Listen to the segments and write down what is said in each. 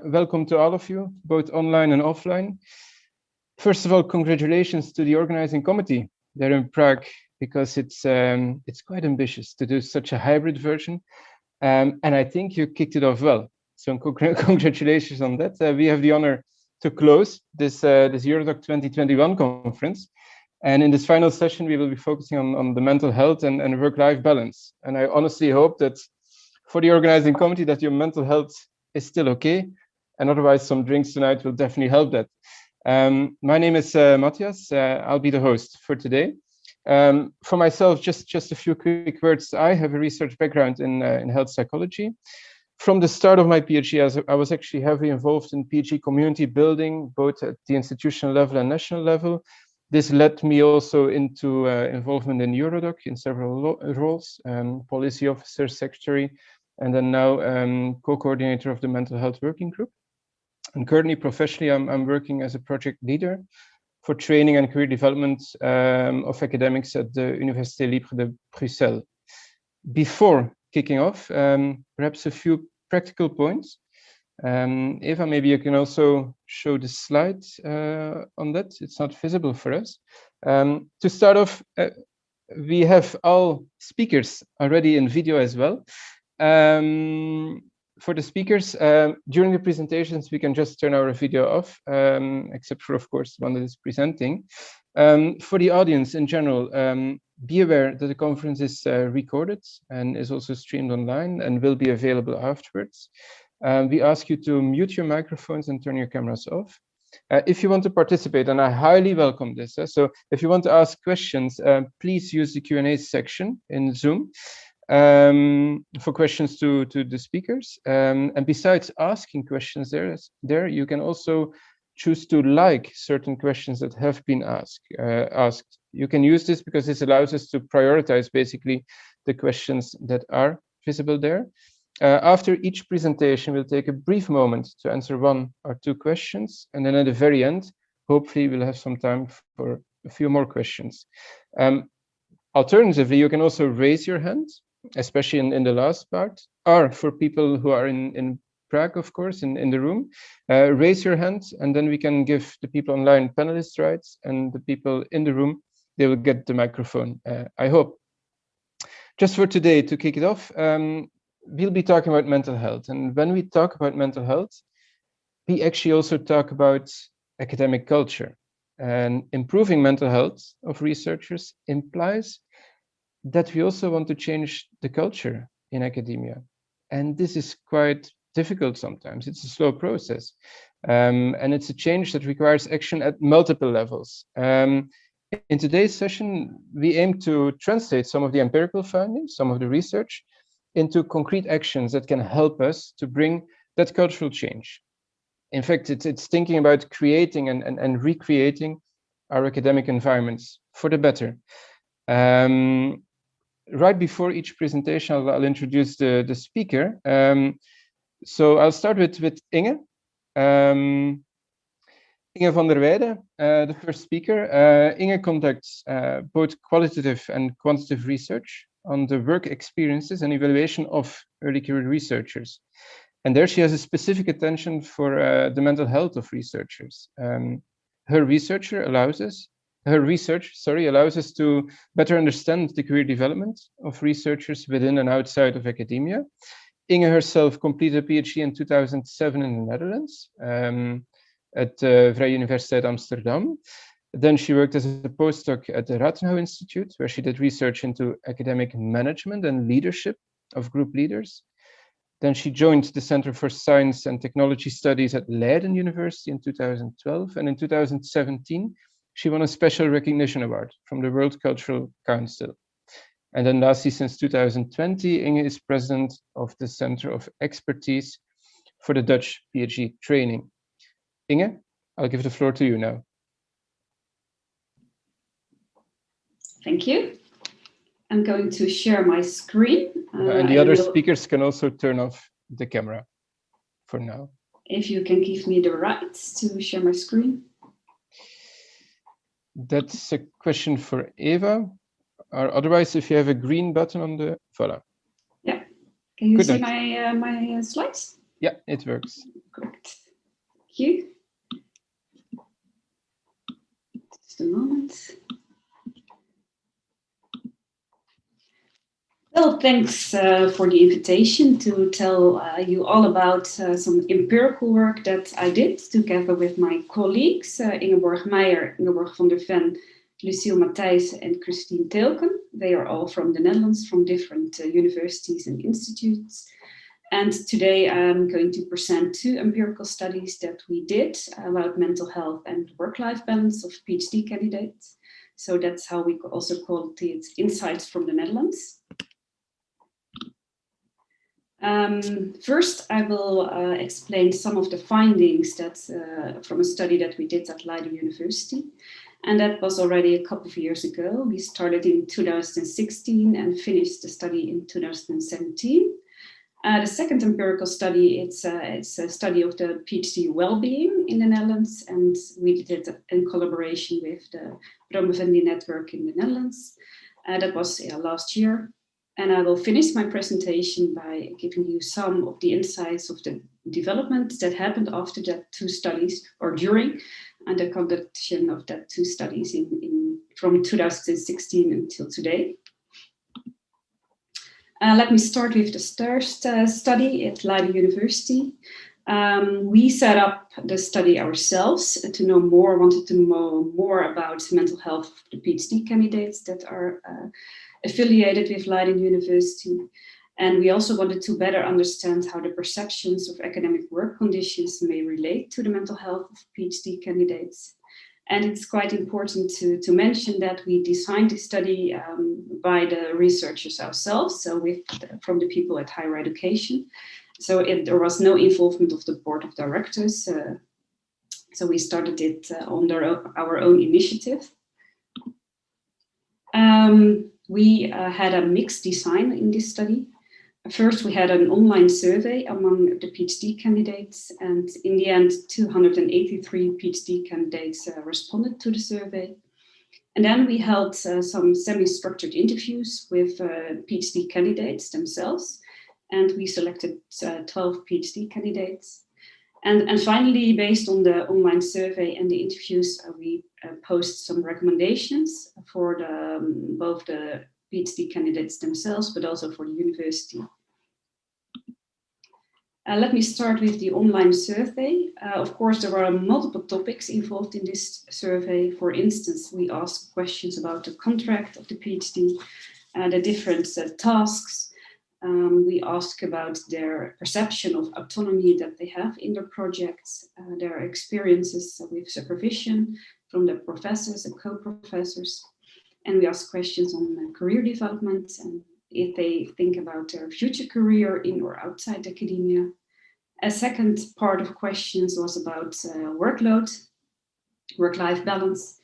Welcome to all of you, both online and offline. First of all, congratulations to the organizing committee there in Prague, because it's quite ambitious to do such a hybrid version. And I think you kicked it off well. So congratulations on that. We have the honor to close this Eurodoc 2021 conference. And in this final session, we will be focusing on the mental health and work-life balance. And I honestly hope that for the organizing committee that your mental health is still okay. And otherwise, some drinks tonight will definitely help that. My name is Mathias. I'll be the host for today. For myself, just a few quick words. I have a research background in health psychology. From the start of my PhD, I was actually heavily involved in PhD community building, both at the institutional level and national level. This led me also into involvement in Eurodoc in several roles, policy officer, secretary, and then now co-coordinator of the mental health working group. And currently, professionally, I'm working as a project leader for training and career development of academics at the Université Libre de Bruxelles. Before kicking off, perhaps a few practical points. Eva, maybe you can also show the slide on that. It's not visible for us. To start off, we have all speakers already in video as well. For the speakers, during the presentations, we can just turn our video off, except for, of course, one that is presenting. For the audience in general, be aware that the conference is recorded and is also streamed online and will be available afterwards. We ask you to mute your microphones and turn your cameras off. If you want to participate, and I highly welcome this, so if you want to ask questions, please use the Q&A section in Zoom. For questions to the speakers, and besides asking questions there you can also choose to like certain questions that have been asked. You can use this because this allows us to prioritize basically the questions that are visible there. After each presentation, we'll take a brief moment to answer one or two questions, and then at the very end, hopefully we'll have some time for a few more questions. Alternatively, you can also raise your hand, especially in the last part, or for people who are in Prague, of course, in the room, raise your hand, and then we can give the people online panelist rights, and the people in the room, they will get the microphone, I hope. Just for today, to kick it off, we'll be talking about mental health. And when we talk about mental health, we actually also talk about academic culture. And improving mental health of researchers implies that we also want to change the culture in academia. And this is quite difficult sometimes. It's a slow process. And it's a change that requires action at multiple levels. In today's session, we aim to translate some of the empirical findings, some of the research, into concrete actions that can help us to bring that cultural change. In fact, it's thinking about creating and recreating our academic environments for the better. Right before each presentation, I'll introduce the speaker. So I'll start with Inge. Inge van der Weijde, the first speaker. Inge conducts both qualitative and quantitative research on the work experiences and evaluation of early career researchers. And there she has a specific attention for the mental health of researchers. Her research allows us to better understand the career development of researchers within and outside of academia. Inge herself completed a PhD in 2007 in the Netherlands at Vrije Universiteit Amsterdam. Then she worked as a postdoc at the Rathenau Institute, where she did research into academic management and leadership of group leaders. Then she joined the Center for Science and Technology Studies at Leiden University in 2012. And in 2017, she won a special recognition award from the World Cultural Council. And then lastly, since 2020, Inge is president of the Center of Expertise for the Dutch PhD training. Inge, I'll give the floor to you now. Thank you. I'm going to share my screen. And the other speakers can also turn off the camera for now. If you can give me the right to share my screen. That's a question for Eva. Or otherwise, if you have a green button on the, voila. Yeah. Can you see my slides? Yeah, it works. Correct. Thank you. Just a moment. Well, thanks for the invitation to tell you all about some empirical work that I did together with my colleagues, Ingeborg Meijer, Ingeborg van der Ven, Lucille Mathias, and Christine Teelken. They are all from the Netherlands, from different universities and institutes. And today I'm going to present 2 empirical studies that we did about mental health and work-life balance of PhD candidates. So that's how we also call it Insights from the Netherlands. First, I will explain some of the findings that from a study that we did at Leiden University. And that was already a couple of years ago. We started in 2016 and finished the study in 2017. The second empirical study, it's a study of the PhD well-being in the Netherlands, and we did it in collaboration with the Promovendi network in the Netherlands. That was last year. And I will finish my presentation by giving you some of the insights of the development that happened after that 2 studies, or during, and the conduction of that 2 studies from 2016 until today. Let me start with the first study at Leiden University. We set up the study ourselves to know more, wanted to know more about mental health of the PhD candidates that are affiliated with Leiden University. And we also wanted to better understand how the perceptions of academic work conditions may relate to the mental health of PhD candidates. And it's quite important to mention that we designed the study by the researchers ourselves, so from the people at Higher Education. So there was no involvement of the board of directors. So we started it under our own initiative. We had a mixed design in this study. First, we had an online survey among the PhD candidates, and in the end, 283 PhD candidates responded to the survey. And then we held some semi-structured interviews with PhD candidates themselves, and we selected 12 PhD candidates. And finally, based on the online survey and the interviews, we posted some recommendations for both the PhD candidates themselves, but also for the university. Let me start with the online survey. Of course, there were multiple topics involved in this survey. For instance, we asked questions about the contract of the PhD, the different tasks. We asked about their perception of autonomy that they have in their projects, their experiences with supervision from the professors and co-professors. And we asked questions on career development and if they think about their future career in or outside academia. A second part of questions was about workload, work-life balance.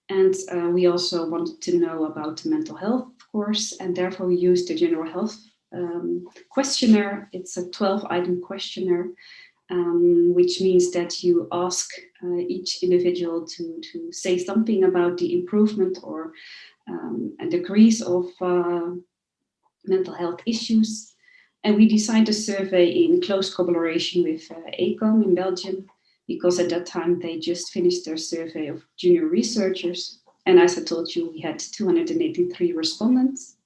And we also wanted to know about mental health, of course, and therefore we used the general health questionnaire. It's a 12-item questionnaire, which means that you ask each individual to say something about the improvement or degrees of mental health issues. And we designed a survey in close collaboration with Econ in Belgium, because at that time they just finished their survey of junior researchers. And as I told you, we had 283 respondents.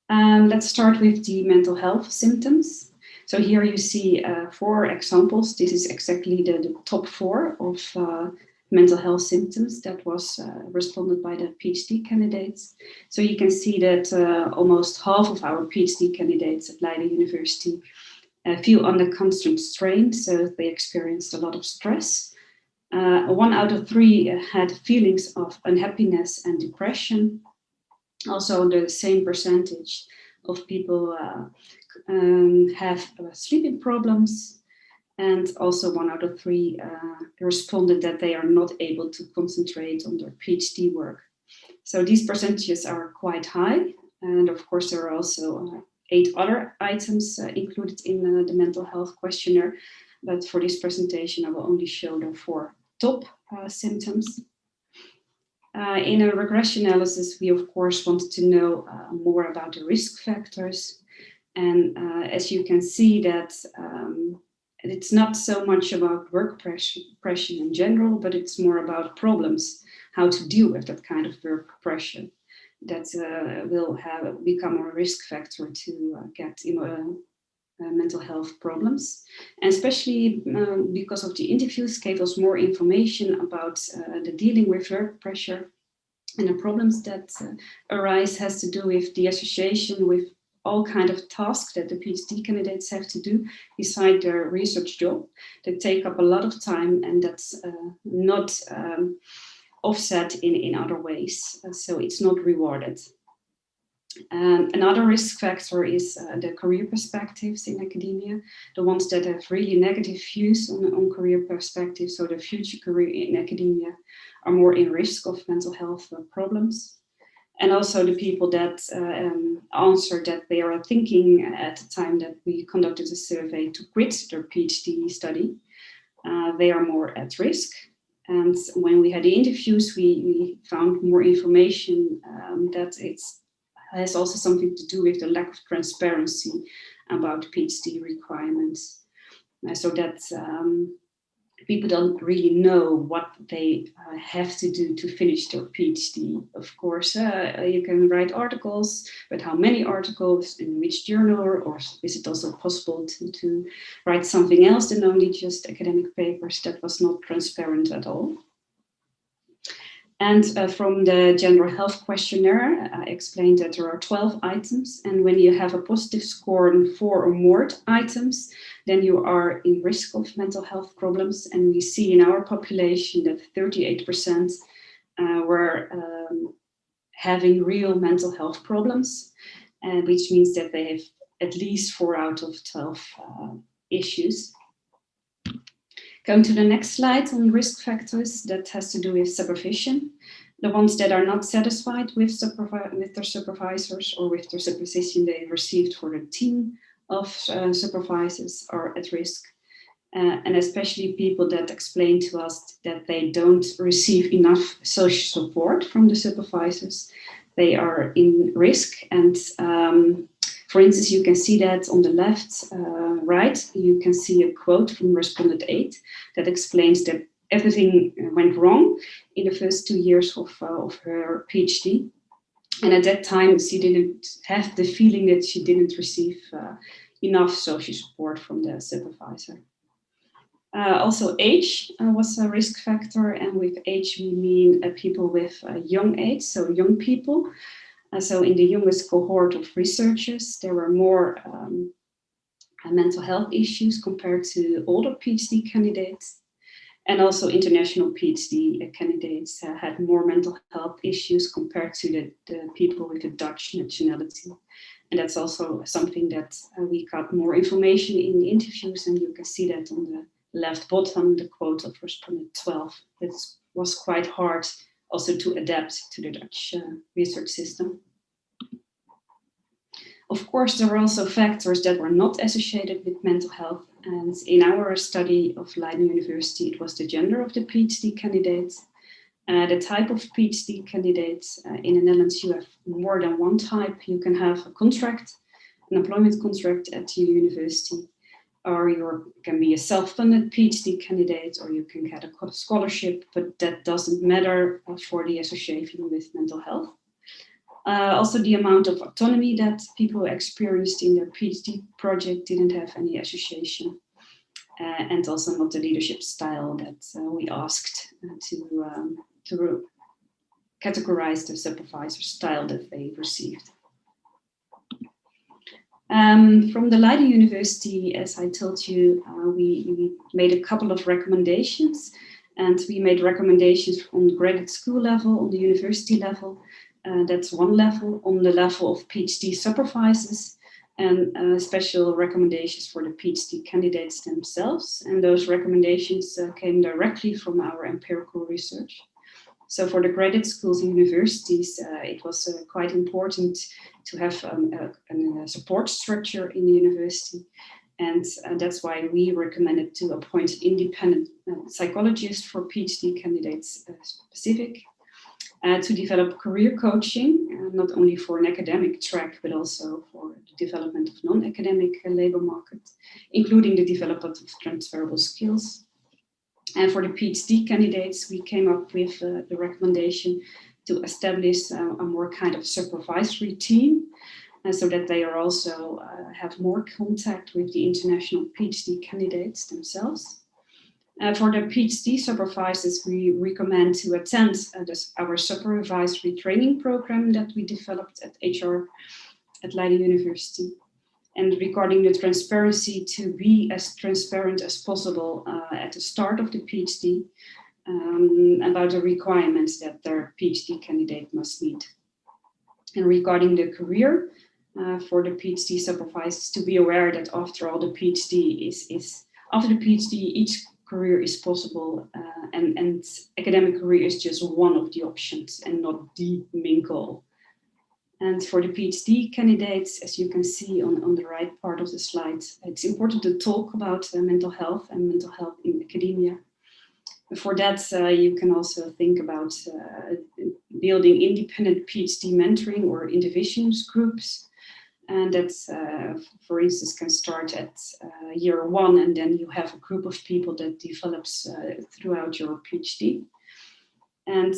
Let's start with the mental health symptoms. So here you see 4 examples. This is exactly the top 4 of mental health symptoms that was responded by the PhD candidates. So you can see that almost half of our PhD candidates at Leiden University feel under constant strain, so they experienced a lot of stress. 1 out of 3 had feelings of unhappiness and depression. Also, the same percentage of people have sleeping problems. And also 1 out of 3 responded that they are not able to concentrate on their PhD work. So these percentages are quite high. And of course, there are also 8 other items included in the mental health questionnaire. But for this presentation, I will only show the 4 top symptoms. In a regression analysis, we of course wanted to know more about the risk factors. And as you can see that it's not so much about work pressure in general, but it's more about problems, how to deal with that kind of work pressure that will become a risk factor to get mental health problems. And especially because of the interviews gave us more information about the dealing with work pressure and the problems that arise has to do with the association with all kind of tasks that the PhD candidates have to do beside their research job that take up a lot of time, and that's not offset in other ways. So it's not rewarded. Another risk factor is the career perspectives in academia, the ones that have really negative views on career perspectives, so the future career in academia are more in risk of mental health problems. And also the people that answer that they are thinking at the time that we conducted a survey to quit their PhD study, they are more at risk. And when we had the interviews, we found more information that it has also something to do with the lack of transparency about PhD requirements. So that people don't really know what they have to do to finish their PhD. Of course, you can write articles, but how many articles, in which journal, or is it also possible to write something else than only just academic papers? That was not transparent at all. And from the general health questionnaire, I explained that there are 12 items. And when you have a positive score on 4 or more items, then you are in risk of mental health problems. And we see in our population that 38% were having real mental health problems, which means that they have at least 4 out of 12 issues. Going to the next slide on risk factors, that has to do with supervision. The ones that are not satisfied with their supervisors or with their supervision they received for the team of supervisors are at risk. And especially people that explain to us that they don't receive enough social support from the supervisors. They are in risk. And for instance, you can see that on the left, right, you can see a quote from respondent 8 that explains that everything went wrong in the first 2 years of her PhD. And at that time, she didn't have the feeling that she didn't receive enough social support from the supervisor. Also, age was a risk factor. And with age, we mean people with young age, so young people. So in the youngest cohort of researchers, there were more mental health issues compared to older PhD candidates. And also international PhD candidates had more mental health issues compared to the people with a Dutch nationality. And that's also something that we got more information in the interviews, and you can see that on the left bottom, the quote of respondent 12. It was quite hard also to adapt to the Dutch research system. Of course, there were also factors that were not associated with mental health. And in our study of Leiden University, it was the gender of the PhD candidates, the type of PhD candidates. In the Netherlands, you have more than one type. You can have a contract, an employment contract at your university, or you can be a self-funded PhD candidate, or you can get a scholarship, but that doesn't matter for the association with mental health. Also, the amount of autonomy that people experienced in their PhD project didn't have any association, and also not the leadership style that we asked to categorize the supervisor style that they received. From the Leiden University, as I told you, we made a couple of recommendations, and we made recommendations on graduate school level, on the university level. That's one level. On the level of PhD supervisors, and special recommendations for the PhD candidates themselves. And those recommendations came directly from our empirical research. So for the graduate schools and universities, it was quite important to have a support structure in the university. And that's why we recommended to appoint an independent psychologist for PhD candidates specific. To develop career coaching, not only for an academic track, but also for the development of non-academic labor market, including the development of transferable skills. And for the PhD candidates, we came up with the recommendation to establish a more kind of supervisory team, so that they are also have more contact with the international PhD candidates themselves. For the PhD supervisors, we recommend to attend our supervisory training program that we developed at HR at Leiden University. And regarding the transparency, to be as transparent as possible at the start of the PhD about the requirements that their PhD candidate must meet. And regarding the career, for the PhD supervisors to be aware that after all, the PhD after the PhD, each career is possible, and academic career is just one of the options and not the main goal. And for the PhD candidates, as you can see on the right part of the slide, it's important to talk about mental health and mental health in academia. For that, you can also think about building independent PhD mentoring or interventions groups. And that's, for instance, can start at year one, and then you have a group of people that develops throughout your PhD. And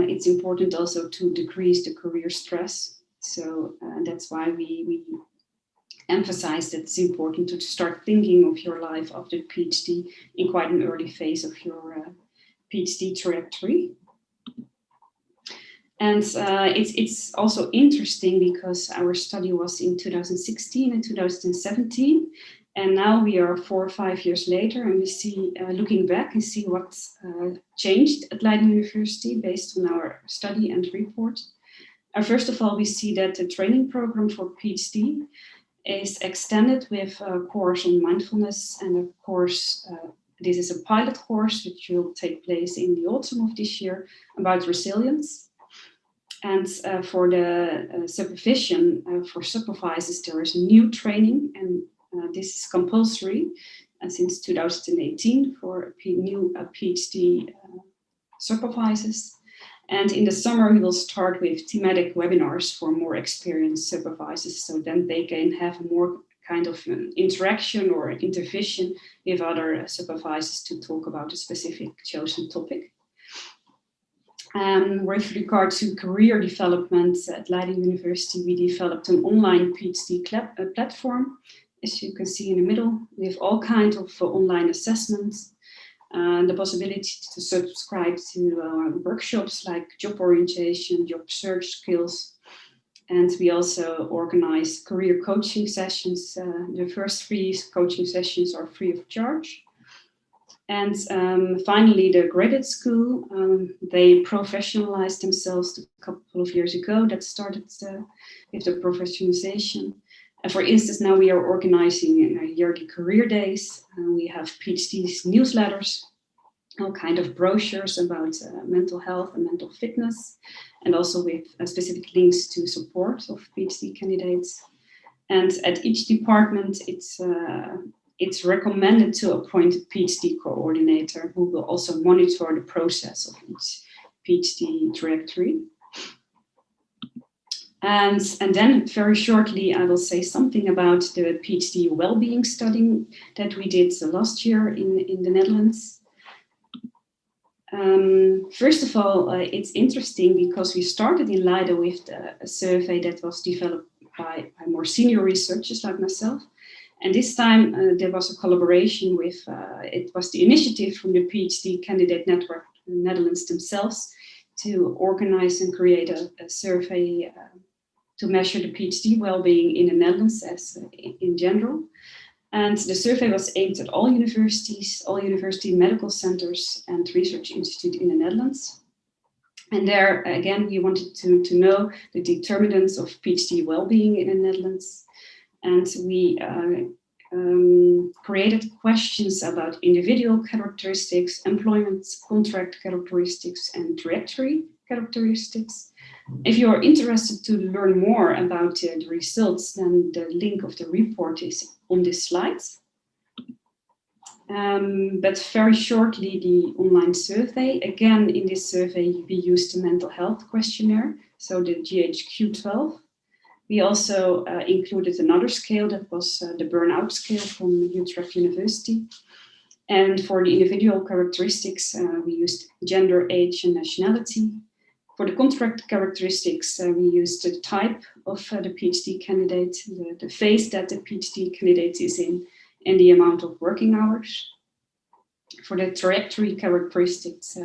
it's important also to decrease the career stress. So that's why we emphasize that it's important to start thinking of your life after PhD in quite an early phase of your PhD trajectory. And it's also interesting because our study was in 2016 and 2017, and now we are 4 or 5 years later, and we see, looking back and see what changed at Leiden University based on our study and report. First of all, we see that the training program for PhD is extended with a course on mindfulness, and of course, this is a pilot course which will take place in the autumn of this year about resilience. And for the supervision for supervisors, there is new training, and this is compulsory since 2018 for new PhD supervisors. And in the summer, we will start with thematic webinars for more experienced supervisors, so then they can have more kind of interaction or intervention with other supervisors to talk about a specific chosen topic. With regard to career development at Leiden University, we developed an online PhD platform, as you can see in the middle, with all kinds of online assessments, the possibility to subscribe to workshops like job orientation, job search skills, and we also organize career coaching sessions. The first 3 coaching sessions are free of charge. And finally, the graduate school, they professionalized themselves a couple of years ago. That started with the professionalization. For instance, now we are organizing yearly career days. We have PhD's newsletters, all kind of brochures about mental health and mental fitness, and also with specific links to support of PhD candidates. And at each department, it's recommended to appoint a PhD coordinator who will also monitor the process of each PhD trajectory. And then very shortly, I will say something about the PhD well-being study that we did last year in the Netherlands. First of all, it's interesting because we started in Leiden with a survey that was developed by more senior researchers like myself. And this time there was a collaboration with, it was the initiative from the PhD candidate network in the Netherlands themselves to organize and create a survey to measure the PhD well-being in the Netherlands as in general. And the survey was aimed at all universities, all university medical centers and research institutes in the Netherlands. And there, again, we wanted to know the determinants of PhD well-being in the Netherlands. And we created questions about individual characteristics, employment contract characteristics, and trajectory characteristics. If you are interested to learn more about the results, then the link of the report is on this slide. But very shortly, the online survey. Again, in this survey, we used the mental health questionnaire, so the GHQ-12. We also included another scale that was the Burnout scale from Utrecht University. And for the individual characteristics, we used gender, age, and nationality. For the contract characteristics, we used the type of the PhD candidate, the phase that the PhD candidate is in, and the amount of working hours. For the trajectory characteristics,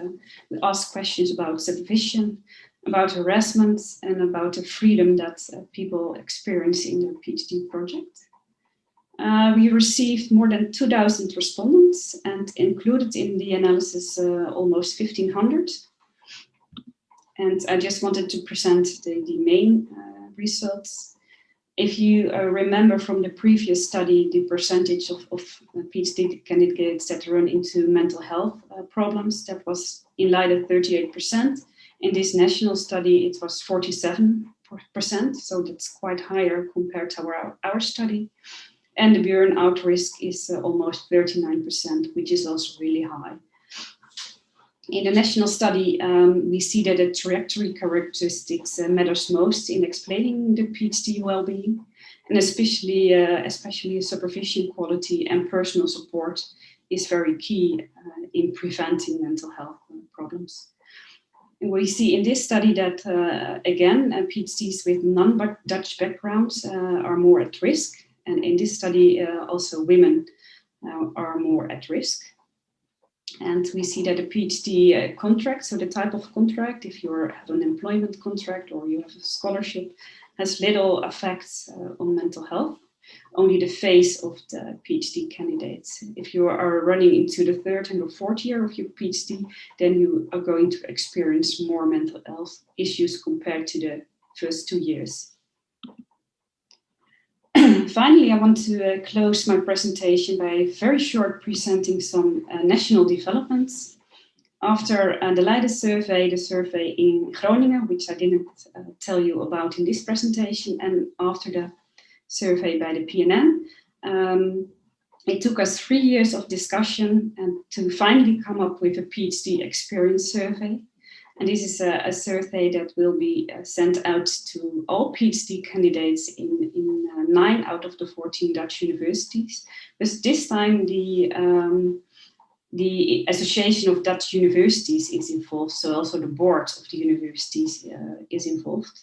we asked questions about supervision, about harassment, and about the freedom that people experience in their PhD project. We received more than 2,000 respondents and included in the analysis almost 1,500. And I just wanted to present the main results. If you remember from the previous study, the percentage of PhD candidates that run into mental health problems, that was in Leiden 38%. In this national study, it was 47%, so that's quite higher compared to our study. And the burnout risk is almost 39%, which is also really high. In the national study, we see that the trajectory characteristics matters most in explaining the PhD well-being, and especially supervision quality and personal support is very key in preventing mental health problems. And we see in this study that, again, PhDs with non-Dutch backgrounds are more at risk. And in this study, also women are more at risk. And we see that a PhD contract, so the type of contract, if you have an employment contract or you have a scholarship, has little effects on mental health, only the phase of the PhD candidates. If you are running into the third and the fourth year of your PhD, then you are going to experience more mental health issues compared to the first 2 years. Finally, I want to close my presentation by very short presenting some national developments. After the Leiden survey, the survey in Groningen, which I didn't tell you about in this presentation, and after the survey by the PNN, it took us 3 years of discussion and to finally come up with a PhD experience survey. And this is a survey that will be sent out to all PhD candidates in 9 out of the 14 Dutch universities. But this time the Association of Dutch Universities is involved, so also the board of the universities is involved.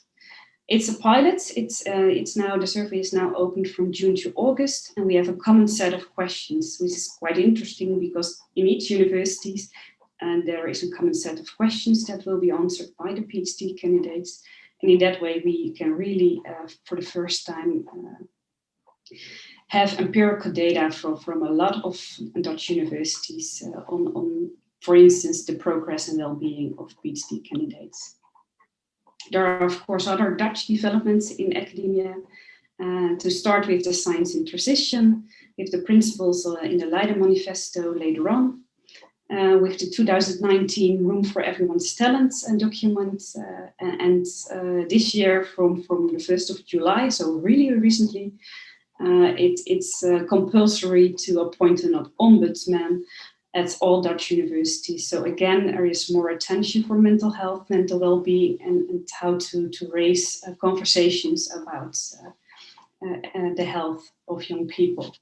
It's a pilot. The survey is now open from June to August, and we have a common set of questions, which is quite interesting because in each universities, and there is a common set of questions that will be answered by the PhD candidates. And in that way, we can really, for the first time, have empirical data from a lot of Dutch universities on, for instance, the progress and well-being of PhD candidates. There are, of course, other Dutch developments in academia. To start with the science in transition, with the principles in the Leiden Manifesto later on. With the 2019 Room for Everyone's Talents document, and this year from the 1st of July, so really recently, it's compulsory to appoint an ombudsman at all Dutch universities. So again, there is more attention for mental health, mental well-being, and how to raise conversations about the health of young people.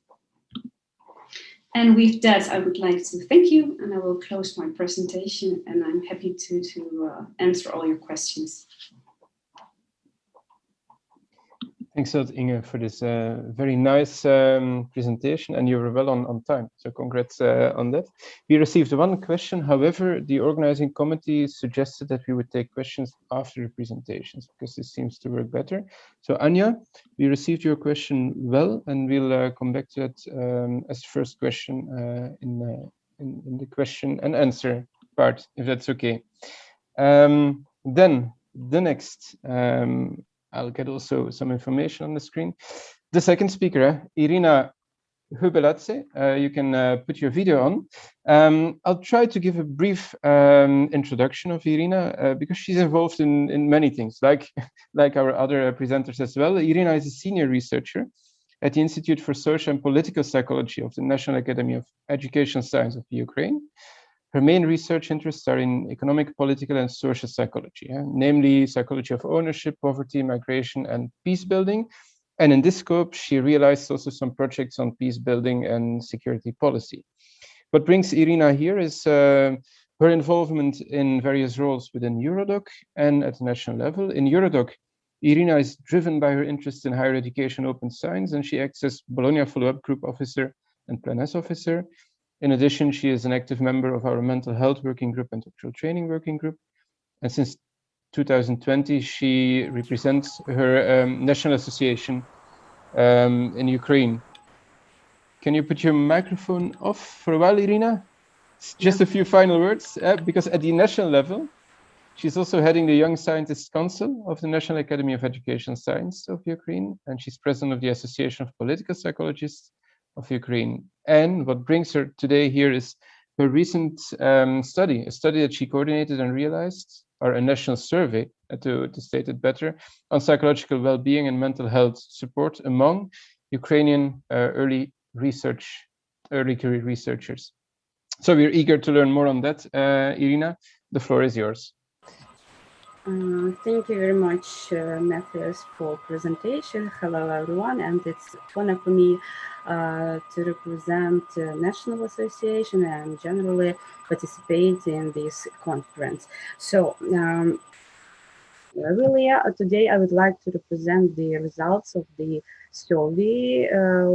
And with that, I would like to thank you, and I will close my presentation, and I'm happy to answer all your questions. Thanks a lot, Inge, for this very nice presentation, and you were well on time, so congrats on that. We received one question. However, the organizing committee suggested that we would take questions after the presentations because this seems to work better. So Anja, we received your question well, and we'll come back to it as the first question in the question and answer part, if that's okay. Then the next, I'll get also some information on the screen. The second speaker, Iryna Hubeladze, you can put your video on. I'll try to give a brief introduction of Irina because she's involved in many things, like our other presenters as well. Irina is a senior researcher at the Institute for Social and Political Psychology of the National Academy of Education Science of Ukraine. Her main research interests are in economic, political, and social psychology, namely psychology of ownership, poverty, migration, and peace building. And in this scope, she realized also some projects on peace building and security policy. What brings Irina here is her involvement in various roles within Eurodoc and at the national level. In Eurodoc, Irina is driven by her interest in higher education, open science, and she acts as Bologna follow-up group officer and Plan S officer. In addition, she is an active member of our mental health working group and doctoral training working group. And since 2020, she represents her national association in Ukraine. Can you put your microphone off for a while, Irina? Just a few final words, because at the national level, she's also heading the Young Scientists Council of the National Academy of Education Science of Ukraine, and she's president of the Association of Political Psychologists of Ukraine. And what brings her today here is her recent study, a study that she coordinated and realized, or a national survey, to state it better, on psychological well-being and mental health support among Ukrainian early career researchers. So we're eager to learn more on that. Irina, the floor is yours. Thank you very much, Mathias, for presentation. Hello, everyone, and it's honor for me to represent National Association and generally participate in this conference. So really, today I would like to represent the results of the survey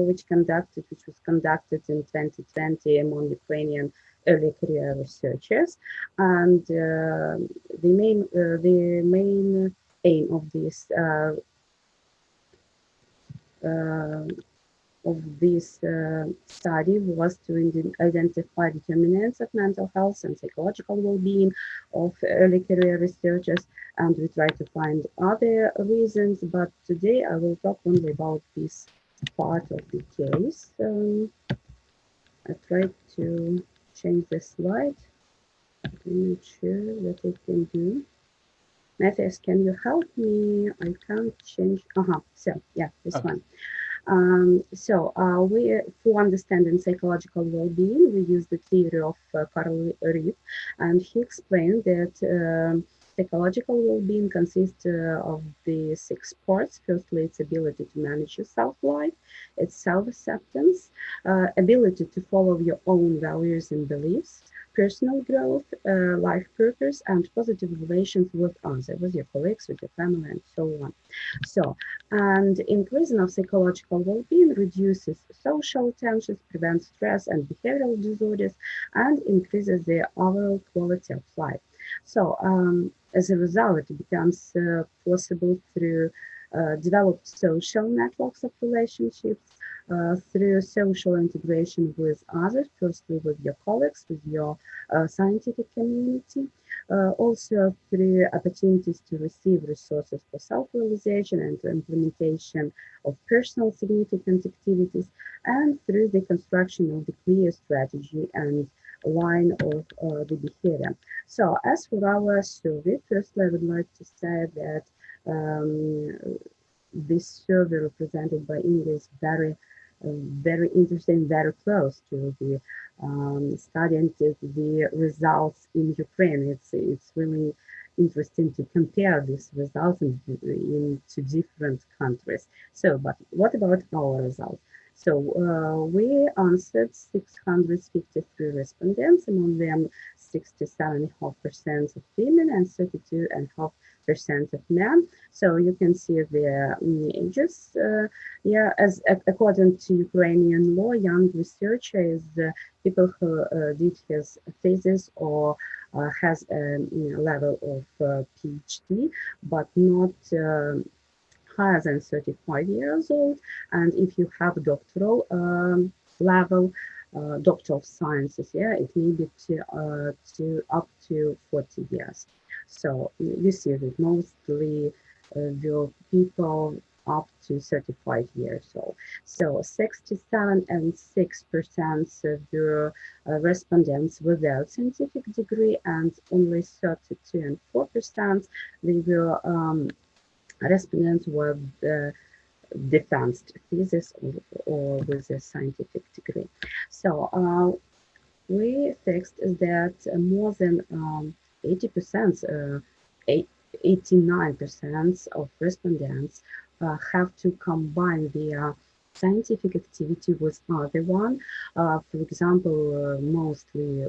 which was conducted in 2020 among Ukrainian early career researchers, and the main aim of this study was to identify determinants of mental health and psychological well-being of early career researchers, and we try to find other reasons, but today I will talk only about this part of the case. I tried to change the slide. I'm not sure what I can do. Mathias, can you help me? I can't change. So yeah, this one. For understanding psychological well-being, we use the theory of Carl Reed, and he explained that psychological well-being consists of the 6 parts. Firstly, it's ability to manage your self-life, it's self-acceptance, ability to follow your own values and beliefs, personal growth, life purpose, and positive relations with others, with your colleagues, with your family, and so on. And increasing of psychological well-being reduces social tensions, prevents stress and behavioral disorders, and increases the overall quality of life. As a result, it becomes possible through developed social networks of relationships, through social integration with others, firstly with your colleagues, with your scientific community, also through opportunities to receive resources for self-realization and implementation of personal significant activities, and through the construction of the clear strategy and line of the behavior. So as for our survey, firstly, I would like to say that this survey represented by Inge is very interesting, very close to the study and to the results in Ukraine. It's really interesting to compare these results into different countries. So, but what about our results? So we answered 653 respondents, among them 67.5% of women and 32.5% of men. So you can see the ages. As according to Ukrainian law, young researcher is people who did his thesis or has a level of PhD, but not higher than 35 years old, and if you have a doctoral level, Doctor of Sciences, it may be to up to 40 years. So you see that mostly the people up to 35 years old. So 67.6% of the respondents without scientific degree, and only 32.4% they were respondents with defense thesis or with a scientific degree. So we fixed that more than 80%, 89% of respondents have to combine their scientific activity with other one. For example, mostly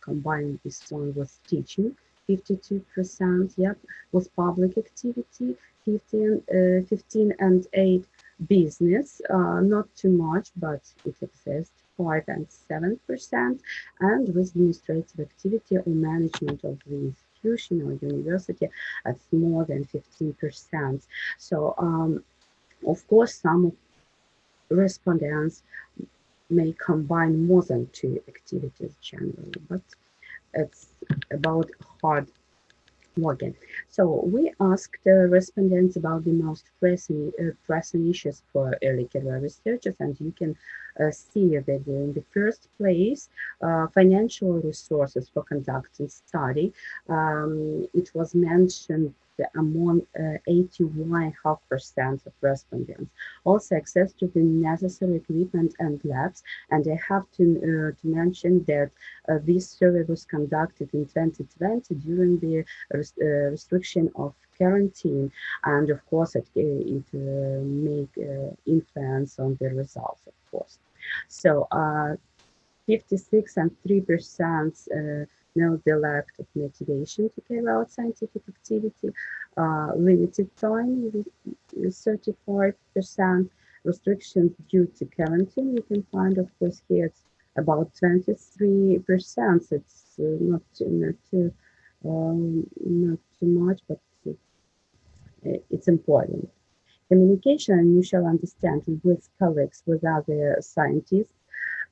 combine this one with teaching, 52%, yep, with public activity, 15 and 8 business, not too much, but it exists, 5 and 7%, and with administrative activity or management of the institution or university, it's more than 15%. So, of course, some respondents may combine more than 2 activities generally, but it's about hard working. So we asked respondents about the most pressing issues for early career researchers, and you can see that in the first place, financial resources for conducting study. It was mentioned among 81.5% of respondents. Also access to the necessary equipment and labs. And I have to mention that this survey was conducted in 2020 during the restriction of quarantine, and of course it make influence on the results, of course. So 56 and 3% note the lack of motivation to carry out scientific activity, limited time, 35%, restrictions due to quarantine. You can find, of course, here it's about 23%. It's not too much, but it's important. Communication and mutual understanding with colleagues, with other scientists,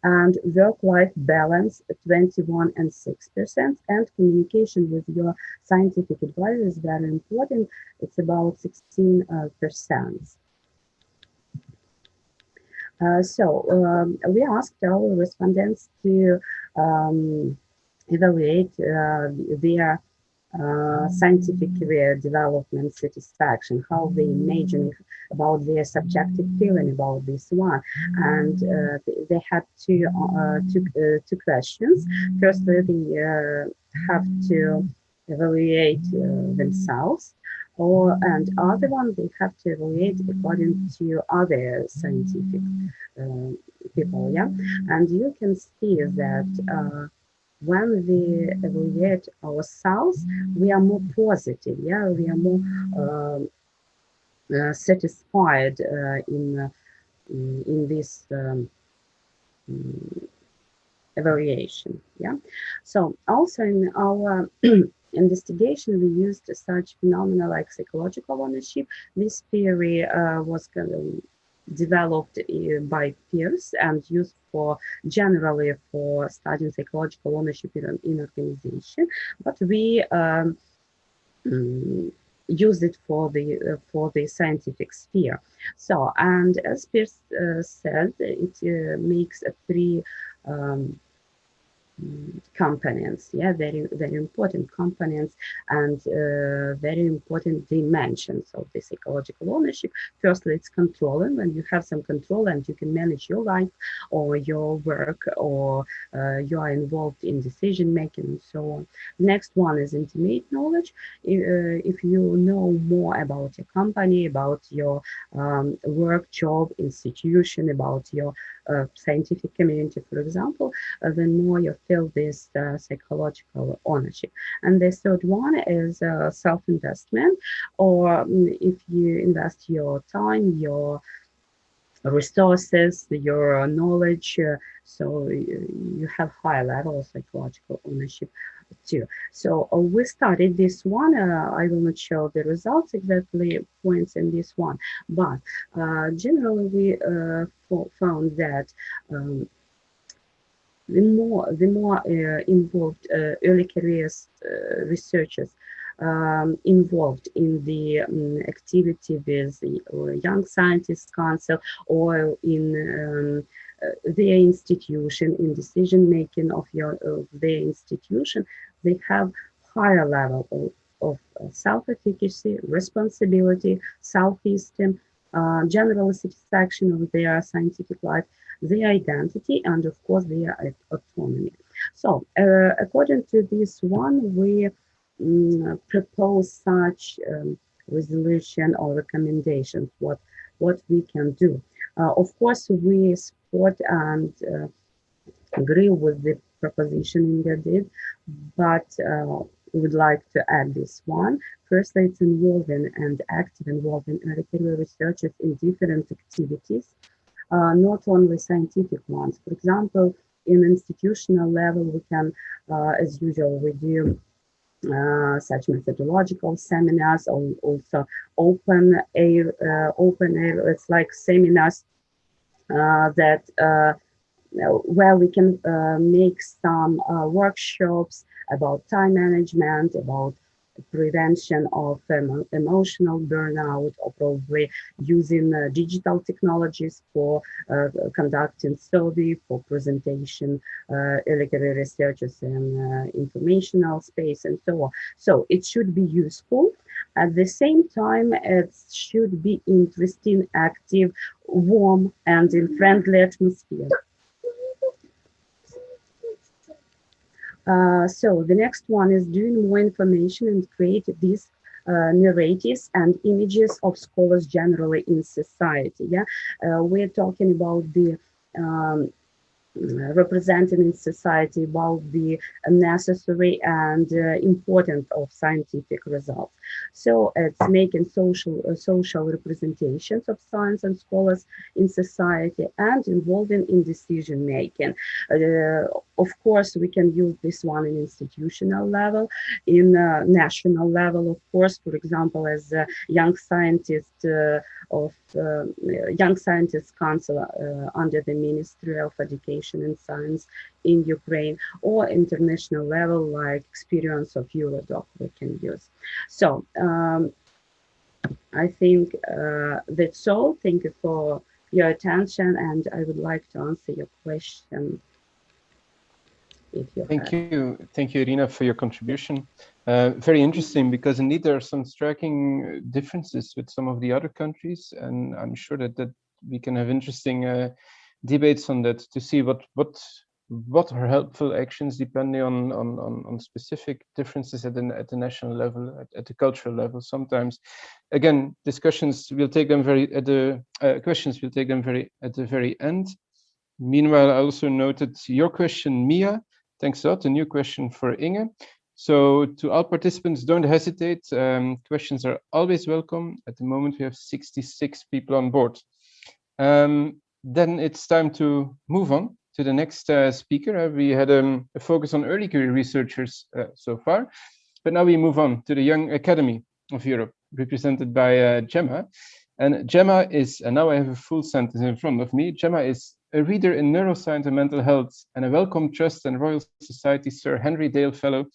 and work-life balance 21 and 6%, and communication with your scientific advisor is very important. It's about 16%. We asked our respondents to evaluate their scientific career development satisfaction, how they imagine about their subjective feeling about this one. And they had two questions. Firstly, they have to evaluate themselves, and other one they have to evaluate according to other scientific people, yeah. And you can see that when we evaluate ourselves, we are more positive, yeah, we are more satisfied in this evaluation, yeah. So also in our investigation, we used such phenomena like psychological ownership. This theory was developed by peers and used for generally for studying psychological ownership in organization, but we use it for the scientific sphere. So, and as peers said, it makes three components, yeah, very important components and very important dimensions of the psychological ownership. Firstly, it's controlling. When you have some control and you can manage your life or your work, or you are involved in decision making and so on. Next one is intimate knowledge. If you know more about your company, about your work, job, institution, about your scientific community, for example, then more you feel this psychological ownership. And the third one is self-investment, or if you invest your time, your resources, your knowledge, so you have high level of psychological ownership too. So we studied this one. I will not show the results exactly points in this one, but generally we found that the more involved early careers researchers involved in the activity with the Young Scientists Council, or in their institution, in decision making of their institution, they have higher level of self-efficacy, responsibility, self-esteem, general satisfaction of their scientific life, their identity, and of course their autonomy. So according to this one, we propose such resolution or recommendations, what we can do. Of course, we support and agree with the proposition Inge did, but we would like to add this one. Firstly, it's involving and active involving early career researchers in different activities, not only scientific ones. For example, in institutional level, we can, as usual, we do such methodological seminars, or also open air, it's like seminars that where we can make some workshops about time management, about prevention of emotional burnout, or probably using digital technologies for conducting survey, for presentation, early career researchers in informational space, and so on. So it should be useful. At the same time, it should be interesting, active, warm, and in friendly atmosphere. So the next one is doing more information and create these narratives and images of scholars generally in society. Yeah, we're talking about the representing in society about the necessary and importance of scientific results. So it's making social representations of science and scholars in society and involving in decision making. Of course, we can use this one in institutional level, in national level, of course, for example, as a young scientist of Young Scientists Council under the Ministry of Education and Science in Ukraine, or international level like experience of Eurodoc we can use. So I think that's all. Thank you for your attention, and I would like to answer your question. Thank you, Irina, for your contribution. Very interesting, because indeed there are some striking differences with some of the other countries, and I'm sure that we can have interesting debates on that to see what are helpful actions depending on specific differences at the national level, at the cultural level. Sometimes, again, questions we'll take them very at the very end. Meanwhile, I also noted your question, Mia. Thanks a lot. A new question for Inge. So to all participants, don't hesitate. Questions are always welcome. At the moment, we have 66 people on board. Then it's time to move on to the next speaker. We had a focus on early career researchers so far, but now we move on to the Young Academy of Europe, represented by Gemma. And Gemma is, and now I have a full sentence in front of me, Gemma is a reader in neuroscience and mental health, and a Wellcome Trust and Royal Society Sir Henry Dale Fellow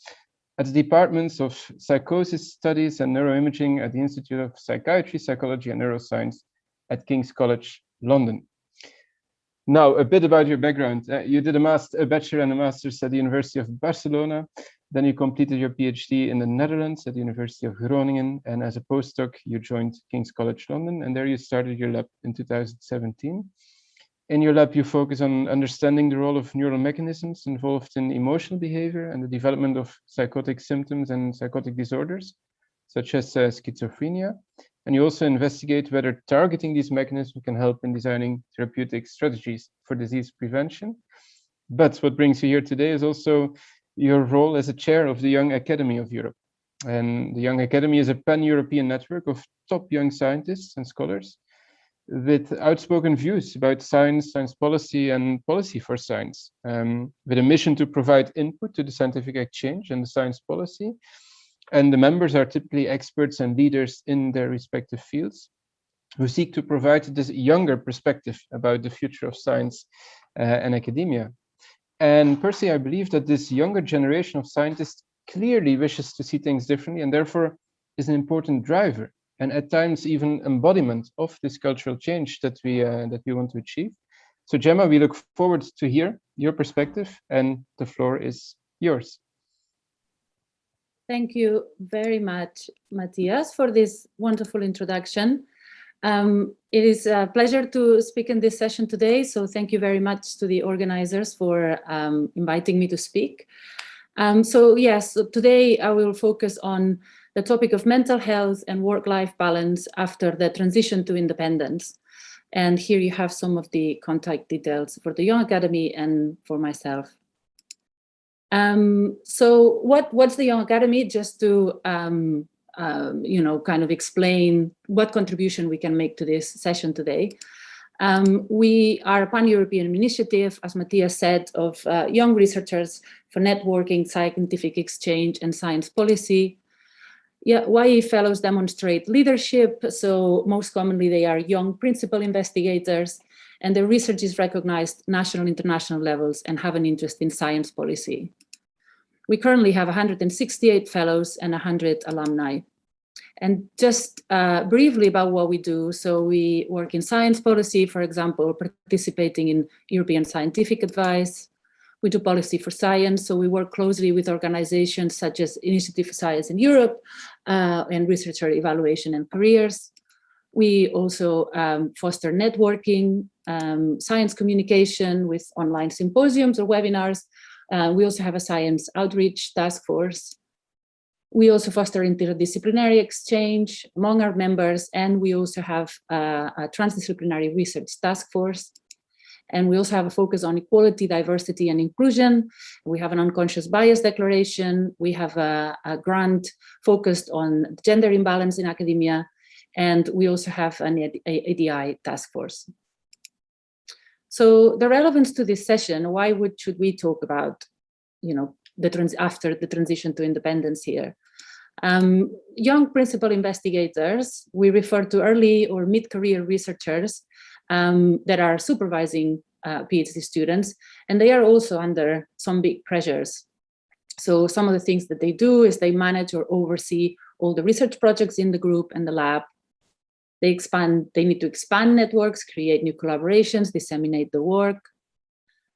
at the Departments of Psychosis Studies and Neuroimaging at the Institute of Psychiatry, Psychology and Neuroscience at King's College, London. Now, a bit about your background. You did a bachelor and a master's at the University of Barcelona. Then you completed your PhD in the Netherlands at the University of Groningen. And as a postdoc, you joined King's College, London. And there you started your lab in 2017. In your lab, you focus on understanding the role of neural mechanisms involved in emotional behavior and the development of psychotic symptoms and psychotic disorders, such as schizophrenia. And you also investigate whether targeting these mechanisms can help in designing therapeutic strategies for disease prevention. But what brings you here today is also your role as a chair of the Young Academy of Europe. And the Young Academy is a pan-European network of top young scientists and scholars with outspoken views about science, science policy, and policy for science, with a mission to provide input to the scientific exchange and the science policy. And the members are typically experts and leaders in their respective fields who seek to provide this younger perspective about the future of science and academia. And personally, I believe that this younger generation of scientists clearly wishes to see things differently, and therefore is an important driver, and at times even embodiment of this cultural change that we want to achieve. So Gemma, we look forward to hear your perspective, and the floor is yours. Thank you very much, Mathias, for this wonderful introduction. It is a pleasure to speak in this session today, so thank you very much to the organizers for inviting me to speak. So today I will focus on the topic of mental health and work-life balance after the transition to independence. And here you have some of the contact details for the Young Academy and for myself. So what's the Young Academy? Just to kind of explain what contribution we can make to this session today. We are a pan-European initiative, as Mathias said, of young researchers for networking, scientific exchange, and science policy. YE fellows demonstrate leadership, so most commonly they are young principal investigators, and their research is recognized national and international levels and have an interest in science policy. We currently have 168 fellows and 100 alumni. And just briefly about what we do. So we work in science policy, for example, participating in European scientific advice. We do policy for science. So we work closely with organizations such as Initiative for Science in Europe and researcher evaluation and careers. We also foster networking, science communication with online symposiums or webinars. We also have a science outreach task force. We also foster interdisciplinary exchange among our members, and we also have a transdisciplinary research task force. And we also have a focus on equality, diversity, and inclusion. We have an unconscious bias declaration. We have a grant focused on gender imbalance in academia. And we also have an ADI task force. So the relevance to this session, why should we talk about, after the transition to independence here? Young principal investigators, we refer to early or mid-career researchers that are supervising PhD students, and they are also under some big pressures. So some of the things that they do is they manage or oversee all the research projects in the group and the lab. They need to expand networks, create new collaborations, disseminate the work,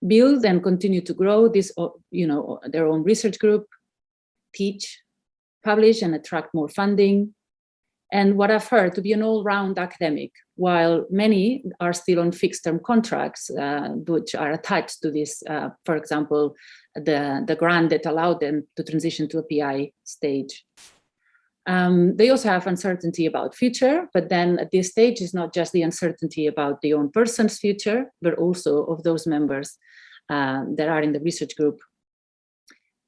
build and continue to grow this, their own research group, teach, publish and attract more funding. And what I've heard, to be an all-round academic, while many are still on fixed-term contracts, which are attached to this, for example, the grant that allowed them to transition to a PI stage. They also have uncertainty about future, but then at this stage is not just the uncertainty about the own person's future, but also of those members that are in the research group.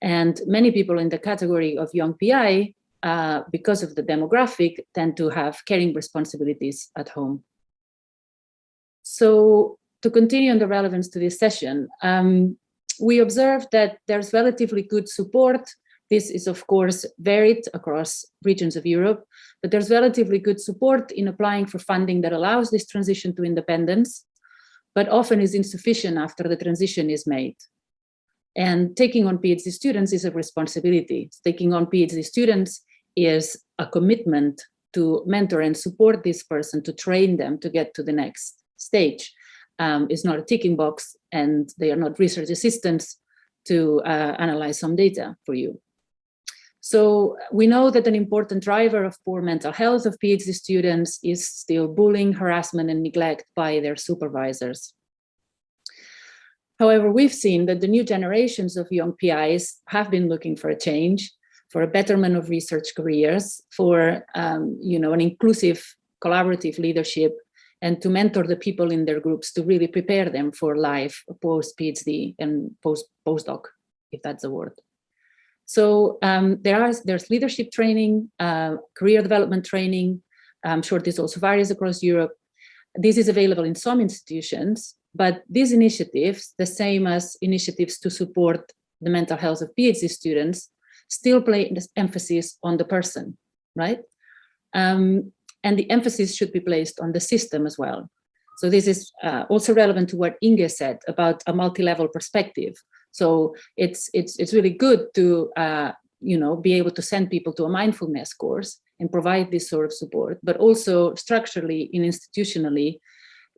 And many people in the category of young PI, because of the demographic, tend to have caring responsibilities at home. So to continue on the relevance to this session, we observed that there's relatively good support. This is, of course, varied across regions of Europe, but there's relatively good support in applying for funding that allows this transition to independence, but often is insufficient after the transition is made. And taking on PhD students is a responsibility. Taking on PhD students is a commitment to mentor and support this person, to train them to get to the next stage. It's not a ticking box, and they are not research assistants to analyze some data for you. So we know that an important driver of poor mental health of PhD students is still bullying, harassment, and neglect by their supervisors. However, we've seen that the new generations of young PIs have been looking for a change, for a betterment of research careers, for an inclusive, collaborative leadership, and to mentor the people in their groups to really prepare them for life post-PhD and postdoc, if that's a word. So there's leadership training, career development training. I'm sure this also varies across Europe. This is available in some institutions, but these initiatives, the same as initiatives to support the mental health of PhD students, still place emphasis on the person, right? And the emphasis should be placed on the system as well. So this is also relevant to what Inge said about a multi-level perspective. So it's really good to be able to send people to a mindfulness course and provide this sort of support, but also structurally and institutionally,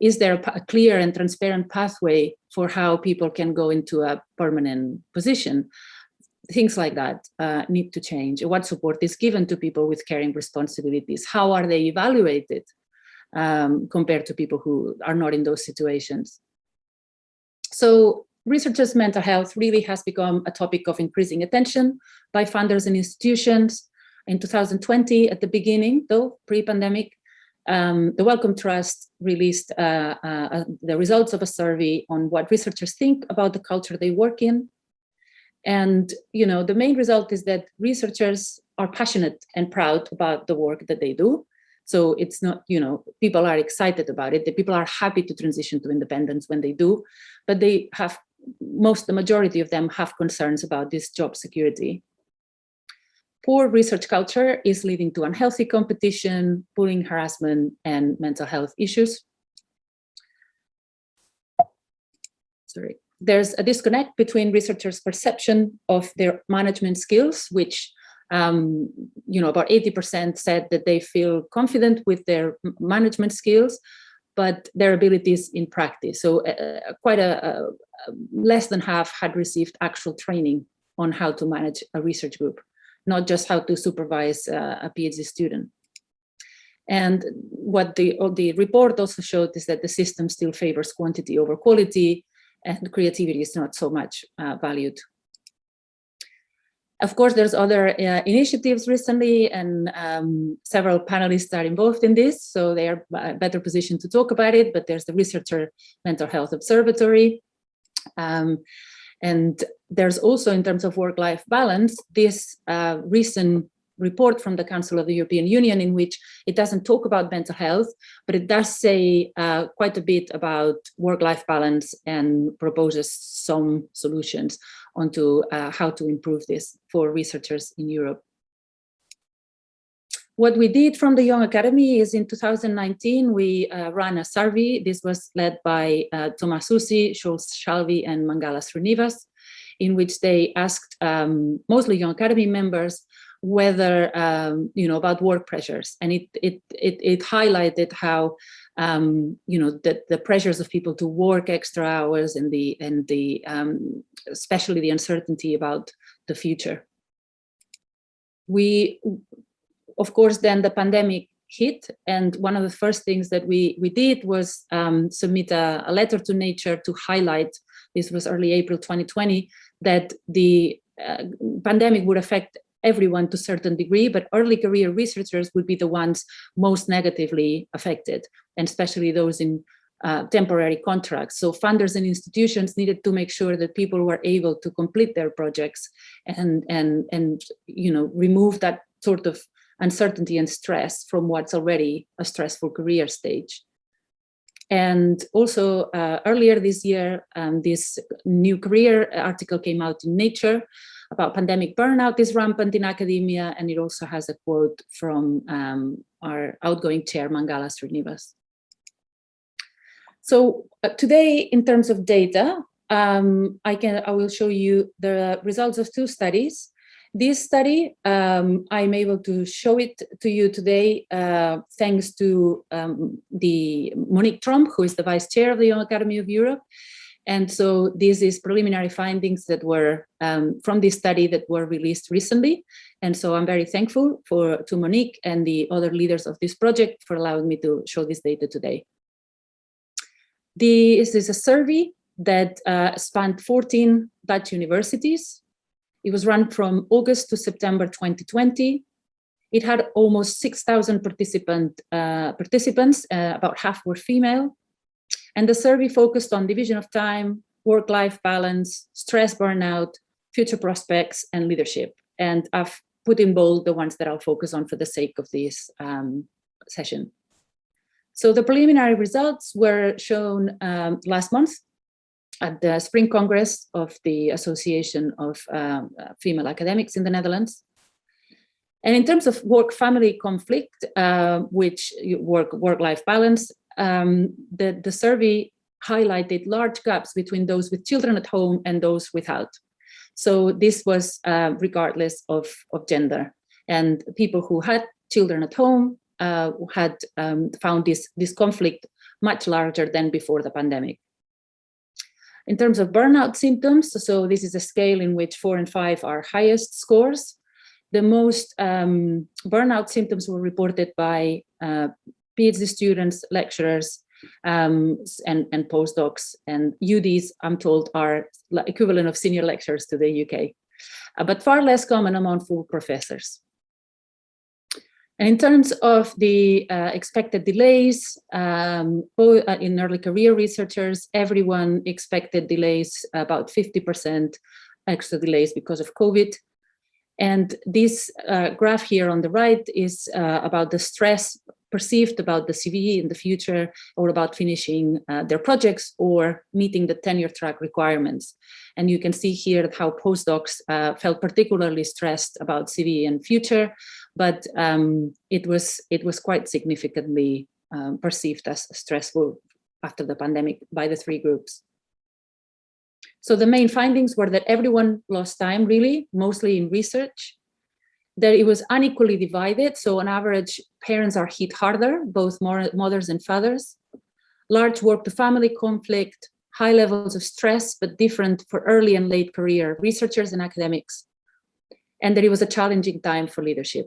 is there a clear and transparent pathway for how people can go into a permanent position? Things like that need to change. What support is given to people with caring responsibilities? How are they evaluated? compared to people who are not in those situations. So researchers' mental health really has become a topic of increasing attention by funders and institutions. In 2020, at the beginning, though, pre-pandemic, the Wellcome Trust released the results of a survey on what researchers think about the culture they work in. And, you know, the main result is that researchers are passionate and proud about the work that they do. So it's not, you know, people are excited about it. The people are happy to transition to independence when they do, but they have, the majority of them have concerns about this job security. Poor research culture is leading to unhealthy competition, bullying, harassment, and mental health issues. Sorry. There's a disconnect between researchers' perception of their management skills, which, you know, about 80% said that they feel confident with their management skills, but their abilities in practice. So quite less than half had received actual training on how to manage a research group, not just how to supervise a PhD student. And what the report also showed is that the system still favors quantity over quality, and creativity is not so much valued. Of course, there's other initiatives recently, and several panelists are involved in this, so they are better positioned to talk about it, but there's the Researcher Mental Health Observatory. And there's also, in terms of work-life balance, this recent report from the Council of the European Union, in which it doesn't talk about mental health, but it does say quite a bit about work-life balance and proposes some solutions onto how to improve this for researchers in Europe. What we did from the Young Academy is in 2019, we ran a survey. This was led by Thomas Susi, Schulz Shalvi, and Mangala Srinivas, in which they asked mostly Young Academy members whether, you know, about work pressures. And it highlighted how, you know, the pressures of people to work extra hours and especially the uncertainty about the future. Of course, then the pandemic hit, and one of the first things that we did was submit a letter to Nature to highlight, this was early April 2020, that the pandemic would affect everyone to a certain degree, but early career researchers would be the ones most negatively affected, and especially those in temporary contracts. So funders and institutions needed to make sure that people were able to complete their projects and you know, remove that sort of uncertainty and stress from what's already a stressful career stage. And also earlier this year, this new career article came out in Nature about pandemic burnout is rampant in academia, and it also has a quote from our outgoing chair, Mangala Srinivas. So today, in terms of data, I will show you the results of two studies. This study, I'm able to show it to you today thanks to the Monique Tromp, who is the vice chair of the Young Academy of Europe. And so this is preliminary findings that were from this study that were released recently. And so I'm very thankful to Monique and the other leaders of this project for allowing me to show this data today. This is a survey that spanned 14 Dutch universities. It was run from August to September 2020. It had almost 6,000 participants, about half were female. And the survey focused on division of time, work-life balance, stress, burnout, future prospects, and leadership. And I've put in bold the ones that I'll focus on for the sake of this session. So the preliminary results were shown last month at the Spring Congress of the Association of Female Academics in the Netherlands. And in terms of work-family conflict, which work-life balance, the survey highlighted large gaps between those with children at home and those without. So this was regardless of gender. And people who had children at home had found this conflict much larger than before the pandemic. In terms of burnout symptoms, so this is a scale in which 4 and 5 are highest scores. The most burnout symptoms were reported by PhD students, lecturers, and postdocs, and UDs, I'm told, are equivalent of senior lecturers to the UK, but far less common among full professors. And in terms of the expected delays, in early career researchers, everyone expected delays, about 50% extra delays because of COVID. And this graph here on the right is about the stress perceived about the CV in the future, or about finishing their projects or meeting the tenure track requirements. And you can see here how postdocs felt particularly stressed about CV and future, but it was quite significantly perceived as stressful after the pandemic by the three groups. So the main findings were that everyone lost time, really, mostly in research, that it was unequally divided. So on average, parents are hit harder, both mothers and fathers, large work to family conflict, high levels of stress, but different for early and late career researchers and academics, and that it was a challenging time for leadership.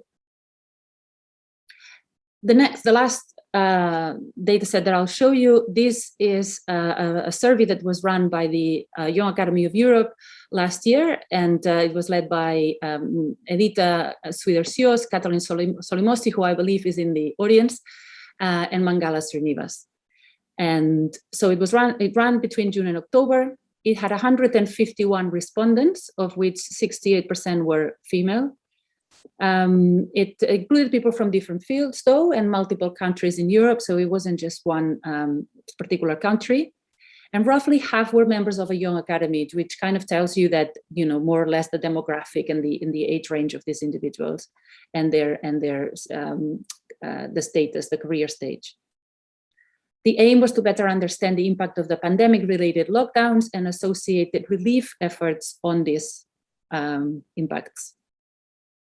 The last data set that I'll show you, this is a survey that was run by the Young Academy of Europe last year, and it was led by Edita Swidersios, Katalin Solimosi, who I believe is in the audience, and Mangala Srinivas. And so it ran between June and October. It had 151 respondents, of which 68% were female. It included people from different fields, though, and multiple countries in Europe, so it wasn't just one particular country. And roughly half were members of a young academy, which kind of tells you that, you know, more or less the demographic and the age range of these individuals and their the status, the career stage. The aim was to better understand the impact of the pandemic-related lockdowns and associated relief efforts on these impacts.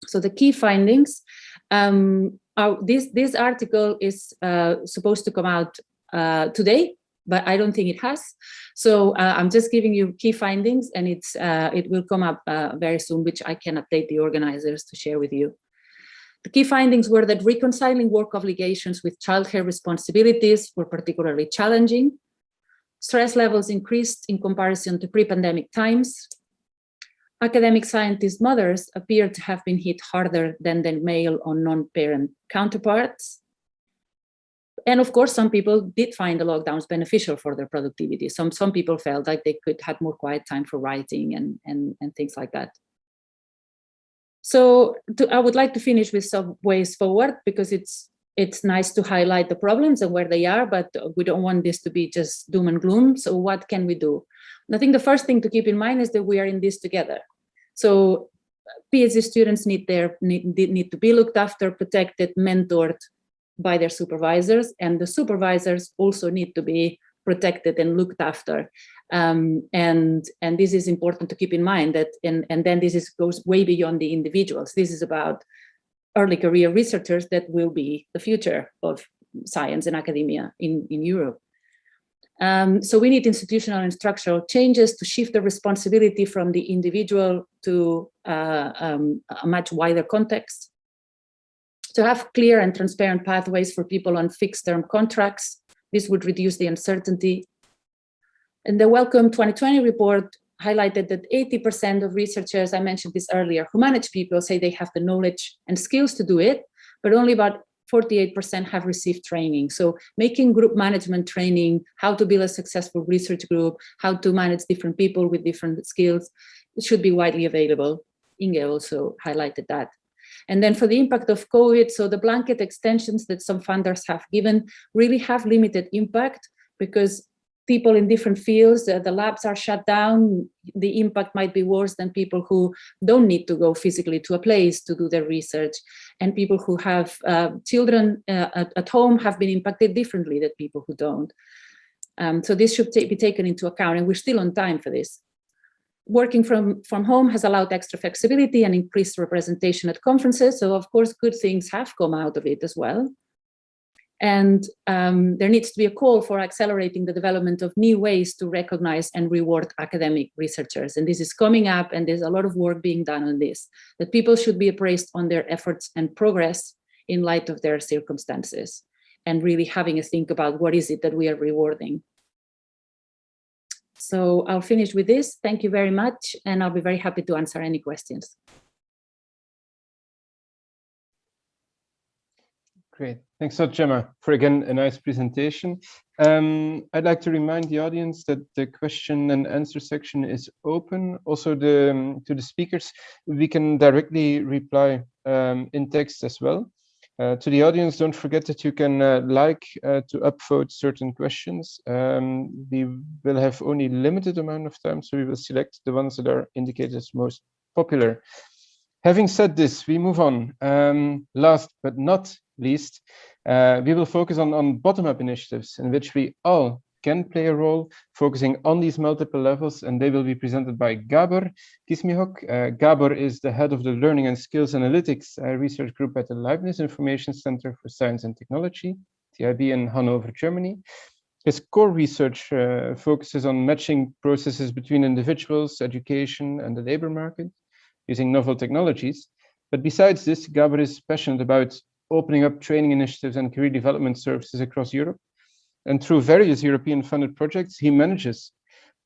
So the key findings, this article is supposed to come out today, but I don't think it has. So I'm just giving you key findings, and it will come up very soon, which I can update the organizers to share with you. The key findings were that reconciling work obligations with childcare responsibilities were particularly challenging. Stress levels increased in comparison to pre-pandemic times. Academic scientist mothers appeared to have been hit harder than their male or non-parent counterparts. And of course, some people did find the lockdowns beneficial for their productivity. Some people felt like they could have more quiet time for writing and things like that. So I would like to finish with some ways forward, because it's nice to highlight the problems and where they are, but we don't want this to be just doom and gloom. So what can we do? And I think the first thing to keep in mind is that we are in this together. So PhD students need to be looked after, protected, mentored by their supervisors, and the supervisors also need to be protected and looked after. And this is important to keep in mind, that and then this goes way beyond the individuals. This is about early career researchers that will be the future of science and academia in Europe. So we need institutional and structural changes to shift the responsibility from the individual to a much wider context. To have clear and transparent pathways for people on fixed-term contracts. This would reduce the uncertainty. And the Welcome 2020 report highlighted that 80% of researchers, I mentioned this earlier, who manage people say they have the knowledge and skills to do it, but only about 48% have received training. So making group management training, how to build a successful research group, how to manage different people with different skills, it should be widely available. Inge also highlighted that. And then for the impact of COVID, so the blanket extensions that some funders have given really have limited impact, because people in different fields, the labs are shut down, the impact might be worse than people who don't need to go physically to a place to do their research. And people who have children at home have been impacted differently than people who don't. So this should be taken into account, and we're still on time for this. Working from home has allowed extra flexibility and increased representation at conferences. So of course, good things have come out of it as well. And there needs to be a call for accelerating the development of new ways to recognize and reward academic researchers. And this is coming up, and there's a lot of work being done on this, that people should be appraised on their efforts and progress in light of their circumstances. and really having a think about what is it that we are rewarding. So I'll finish with this. Thank you very much, and I'll be very happy to answer any questions. Great. Thanks so much, Gemma, for again a nice presentation. I'd like to remind the audience that the question and answer section is open. Also, to the speakers, we can directly reply in text as well. To the audience, don't forget that you can to upvote certain questions. We will have only limited amount of time, so we will select the ones that are indicated as most popular. Having said this, we move on. Last but not least, we will focus on bottom-up initiatives in which we all can play a role, focusing on these multiple levels, and they will be presented by Gábor Kismihók. Gábor is the head of the Learning and Skills Analytics research group at the Leibniz Information Center for Science and Technology, TIB in Hanover, Germany. His core research focuses on matching processes between individuals, education, and the labor market using novel technologies. But besides this, Gábor is passionate about opening up training initiatives and career development services across Europe. And through various European funded projects, he manages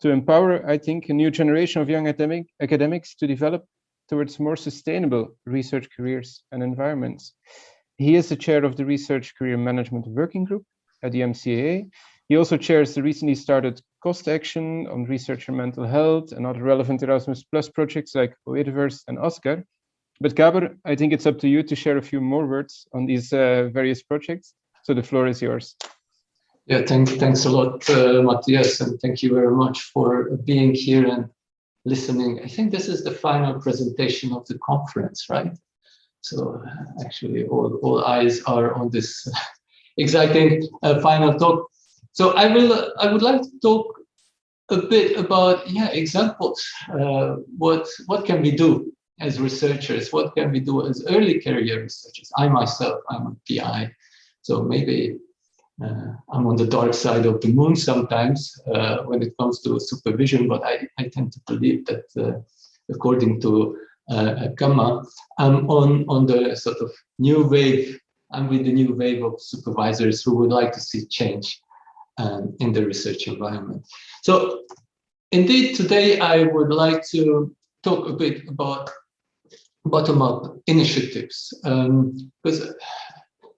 to empower, I think, a new generation of young academics to develop towards more sustainable research careers and environments. He is the chair of the Research Career Management Working Group at the MCAA. He also chairs the recently started Cost Action on Researcher Mental Health and other relevant Erasmus Plus projects like Oediverse and Oscar. But Gábor, I think it's up to you to share a few more words on these various projects. So the floor is yours. Yeah, thanks a lot, Mathias, and thank you very much for being here and listening. I think this is the final presentation of the conference, right? So actually all eyes are on this exciting final talk. So I would like to talk a bit about examples. What can we do as researchers? What can we do as early career researchers? I myself, I'm a PI, so maybe I'm on the dark side of the moon sometimes when it comes to supervision, but I tend to believe that according to Gemma, I'm on the sort of new wave. I'm with the new wave of supervisors who would like to see change in the research environment. So indeed, today I would like to talk a bit about bottom-up initiatives, because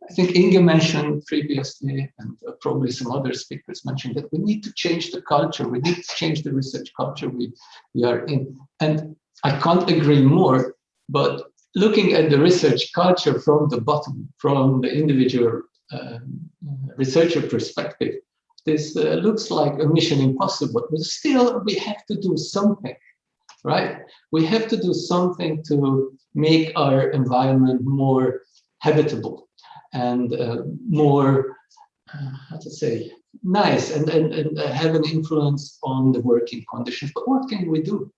I think Inge mentioned previously, and probably some other speakers mentioned, that we need to change the culture. We need to change the research culture we are in. And I can't agree more, but looking at the research culture from the bottom, from the individual researcher perspective, this looks like a mission impossible, but still we have to do something, right? We have to do something to make our environment more habitable and more, how to say, nice and have an influence on the working conditions. But what can we do?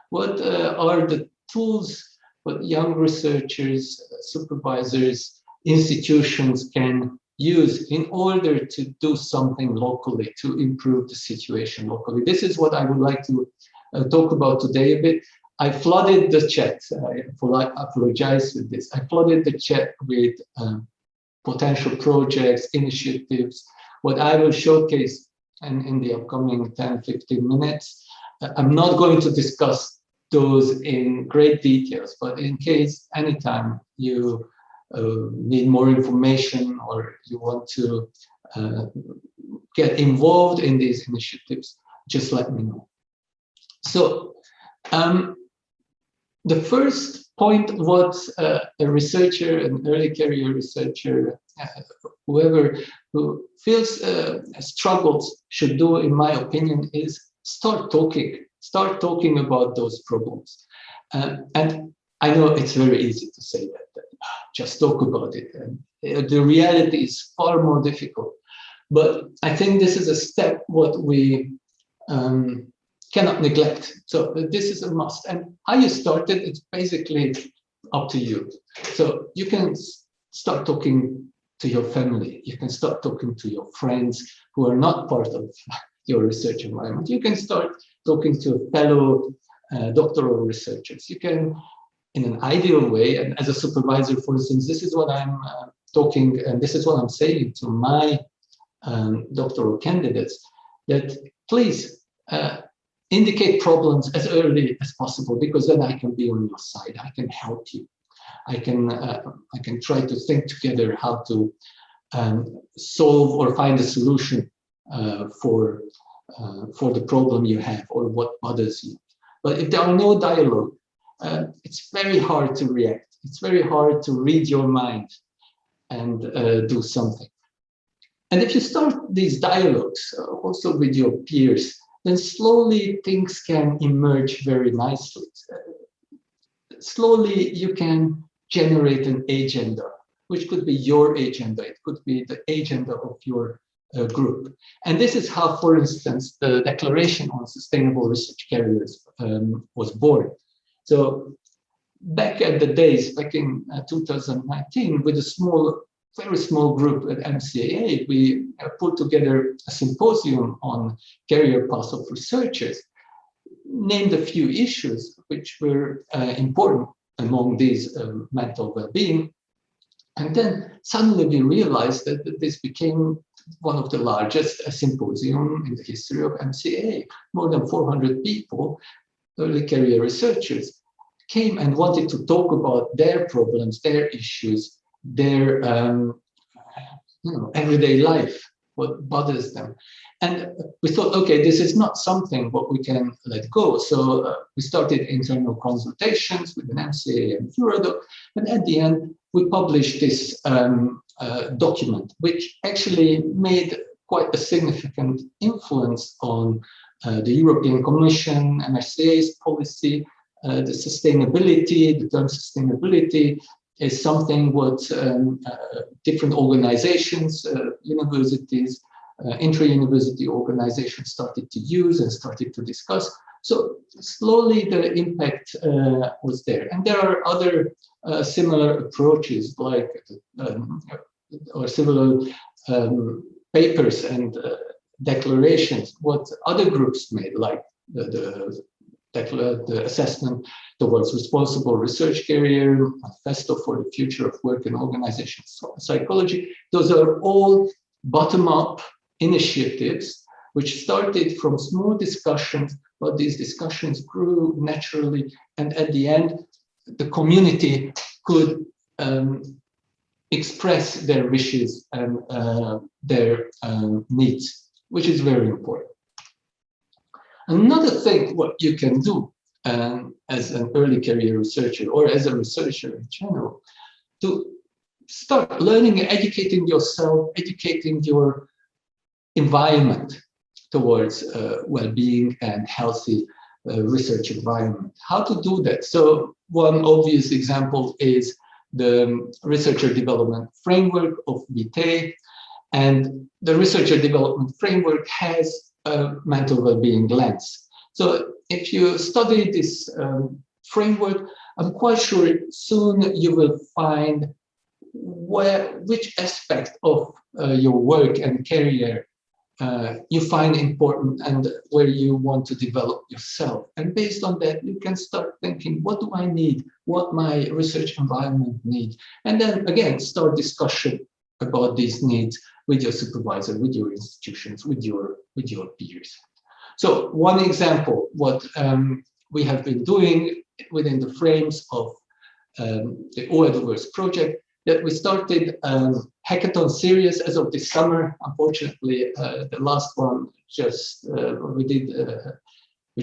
What are the tools what young researchers, supervisors, institutions can use in order to do something locally, to improve the situation locally? This is what I would like to talk about today a bit. I flooded the chat. I apologize with this. I flooded the chat with potential projects, initiatives, what I will showcase in the upcoming 10-15 minutes. I'm not going to discuss those in great details, but in case anytime you need more information or you want to get involved in these initiatives, just let me know. So the first point, what a researcher, an early career researcher, whoever who feels struggles should do, in my opinion, is start talking about those problems. And I know it's very easy to say that, just talk about it. And the reality is far more difficult. But I think this is a step what we cannot neglect. So this is a must. And how you start it, it's basically up to you. So you can start talking to your family. You can start talking to your friends who are not part of your research environment. You can start talking to fellow doctoral researchers. You can, in an ideal way, and as a supervisor, for instance, this is what I'm talking, and this is what I'm saying to my doctoral candidates, that please indicate problems as early as possible, because then I can be on your side. I can help you. I can try to think together how to solve or find a solution for the problem you have or what bothers you. But if there are no dialogue, it's very hard to react. It's very hard to read your mind and do something. And if you start these dialogues also with your peers, then slowly things can emerge very nicely. Slowly you can generate an agenda, which could be your agenda. It could be the agenda of your group. And this is how, for instance, the Declaration on Sustainable Research Careers was born. So back at the days, back in 2019, with a very small group at MCAA, we put together a symposium on career paths of researchers, named a few issues which were important among these mental well-being. And then suddenly we realized that this became one of the largest symposium in the history of MCAA. More than 400 people, early career researchers, came and wanted to talk about their problems, their issues, their everyday life, what bothers them. And we thought, okay, this is not something what we can let go. So we started internal consultations with an MCA and Eurodoc, and at the end, we published this document, which actually made quite a significant influence on the European Commission, MSCA's policy, the sustainability, the term sustainability is something what different organizations, universities, intra-university organizations started to use and started to discuss. So slowly the impact was there. And there are other similar approaches like, or similar papers and declarations, what other groups made, like the assessment towards responsible research career, manifesto for the future of work and organization psychology. Those are all bottom-up initiatives which started from small discussions, but these discussions grew naturally, and at the end, the community could express their wishes and their needs, which is very important. Another thing what you can do as an early career researcher or as a researcher in general, to start learning and educating yourself, educating your environment towards well-being and healthy research environment. How to do that? So one obvious example is the researcher development framework of Weijde, and the researcher development framework has a mental well-being lens. So if you study this framework, I'm quite sure soon you will find which aspect of your work and career you find important and where you want to develop yourself. And based on that, you can start thinking, what do I need? What my research environment needs? And then again, start discussion about these needs with your supervisor, with your institutions, with your peers. So one example, what we have been doing within the frames of the OEDverse project, that we started hackathon series as of this summer. Unfortunately, the last one we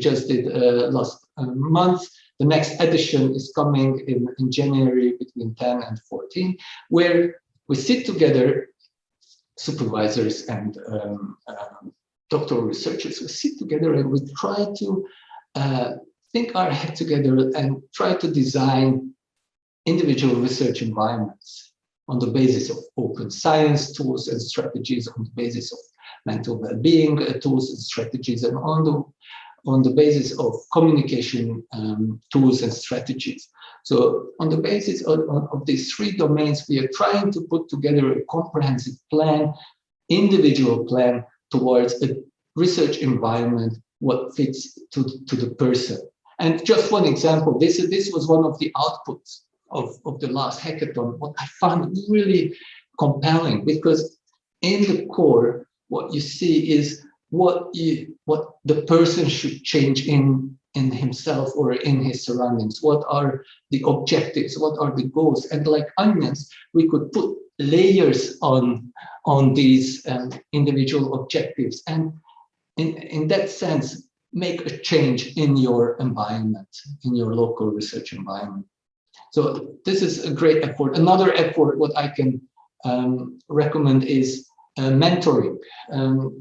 just did last month. The next edition is coming in January between 10 and 14, where we sit together, supervisors and doctoral researchers, we sit together and we try to think our head together and try to design individual research environments on the basis of open science tools and strategies, on the basis of mental well-being tools and strategies, and on the basis of communication tools and strategies. So on the basis of these three domains, we are trying to put together a comprehensive plan, individual plan towards a research environment, what fits to the person. And just one example, this was one of the outputs of the last hackathon. What I found really compelling, because in the core, what you see is what the person should change in himself or in his surroundings. What are the objectives? What are the goals? And like onions, we could put layers on these individual objectives, and in that sense, make a change in your environment, in your local research environment. So this is a great effort. Another effort, what I can recommend is mentoring.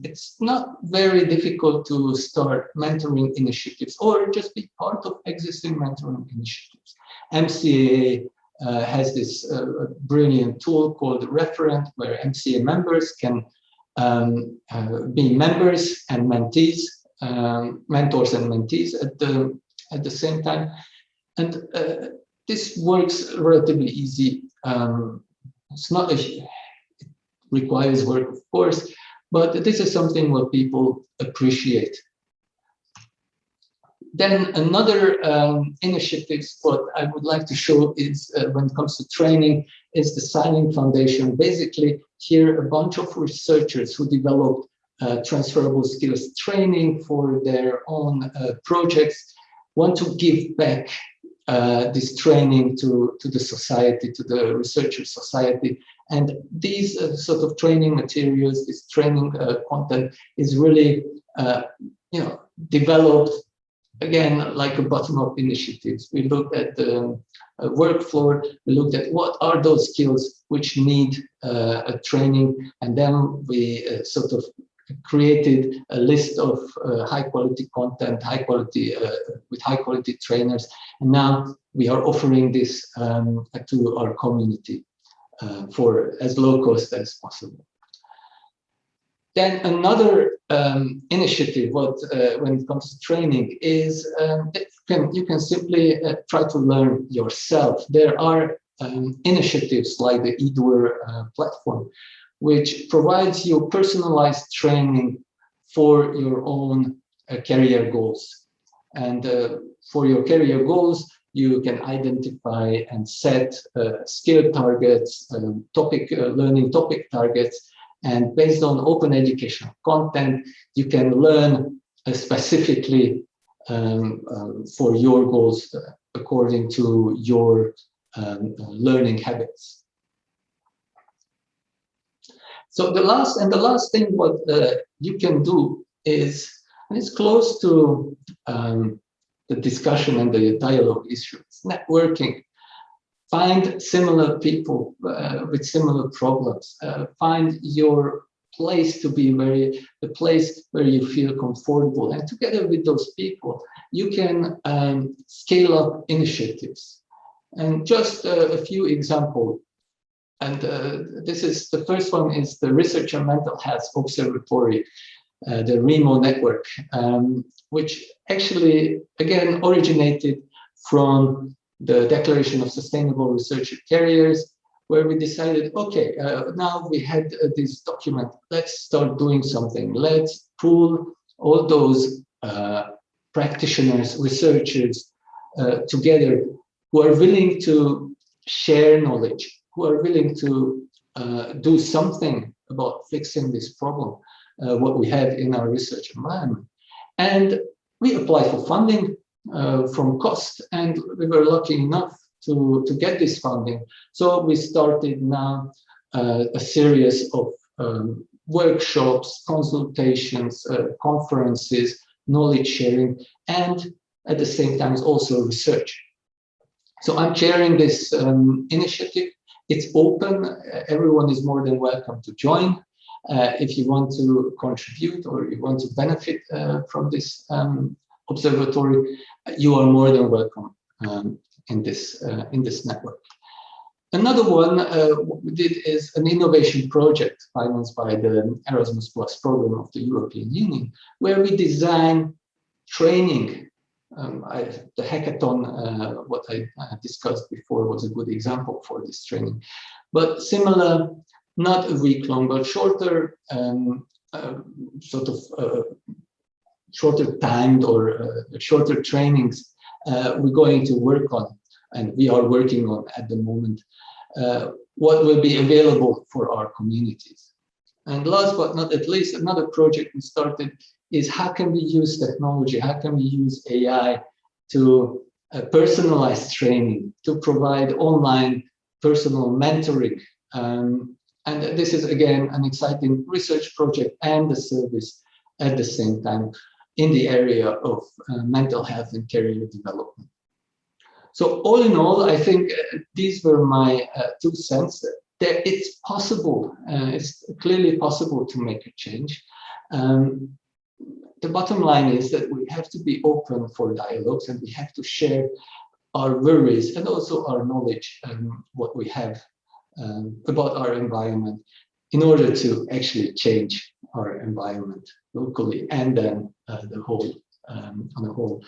It's not very difficult to start mentoring initiatives or just be part of existing mentoring initiatives. MCA has this brilliant tool called Referent, where MCA members can be members and mentees, mentors and mentees at the same time. And this works relatively easy. It's not it requires work, of course, but this is something what people appreciate. Then another initiative, what I would like to show is when it comes to training, is the Signing Foundation. Basically, here a bunch of researchers who developed transferable skills training for their own projects want to give back this training to the society, to the researcher society. And these sort of training materials, this training content is really developed, again, like a bottom-up initiatives. We looked at the workflow, we looked at what are those skills which need a training, and then we sort of created a list of high-quality content, with high-quality trainers, and now we are offering this to our community for as low cost as possible. Then another initiative, when it comes to training, is you can simply try to learn yourself. There are initiatives like the eDoer platform, which provides you personalized training for your own career goals. And for your career goals, you can identify and set skill targets, learning topic targets, and based on open educational content, you can learn specifically for your goals according to your learning habits. So the last thing what you can do is, and it's close to the discussion and the dialogue issue, it's networking. Find similar people with similar problems. Find your place to be the place where you feel comfortable. And together with those people, you can scale up initiatives. And just a few examples. And the first one is the Research on Mental Health Observatory, the REMO network, which actually, again, originated from the Declaration of Sustainable Research Careers, where we decided, okay, now we had this document, let's start doing something. Let's pool all those practitioners, researchers together who are willing to share knowledge, who are willing to do something about fixing this problem, what we have in our research environment. And we applied for funding from COST, and we were lucky enough to get this funding. So we started now a series of workshops, consultations, conferences, knowledge sharing, and at the same time also research. So I'm chairing this initiative. It's open. Everyone is more than welcome to join. If you want to contribute or you want to benefit from this observatory, you are more than welcome in this network. Another one we did is an innovation project financed by the Erasmus Plus program of the European Union, where we design training. The hackathon, what I discussed before, was a good example for this training. But similar, not a week long, but shorter, shorter timed or shorter trainings we're going to work on, and we are working on at the moment. what will be available for our communities. And last but not least, another project we started is how can we use technology, how can we use AI to personalize training, to provide online personal mentoring. And this is, again, an exciting research project and a service at the same time in the area of mental health and career development. So all in all, I think these were my 2 cents. That it's possible, it's clearly possible to make a change. The bottom line is that we have to be open for dialogues, and we have to share our worries and also our knowledge and what we have about our environment in order to actually change our environment locally and then the whole on a whole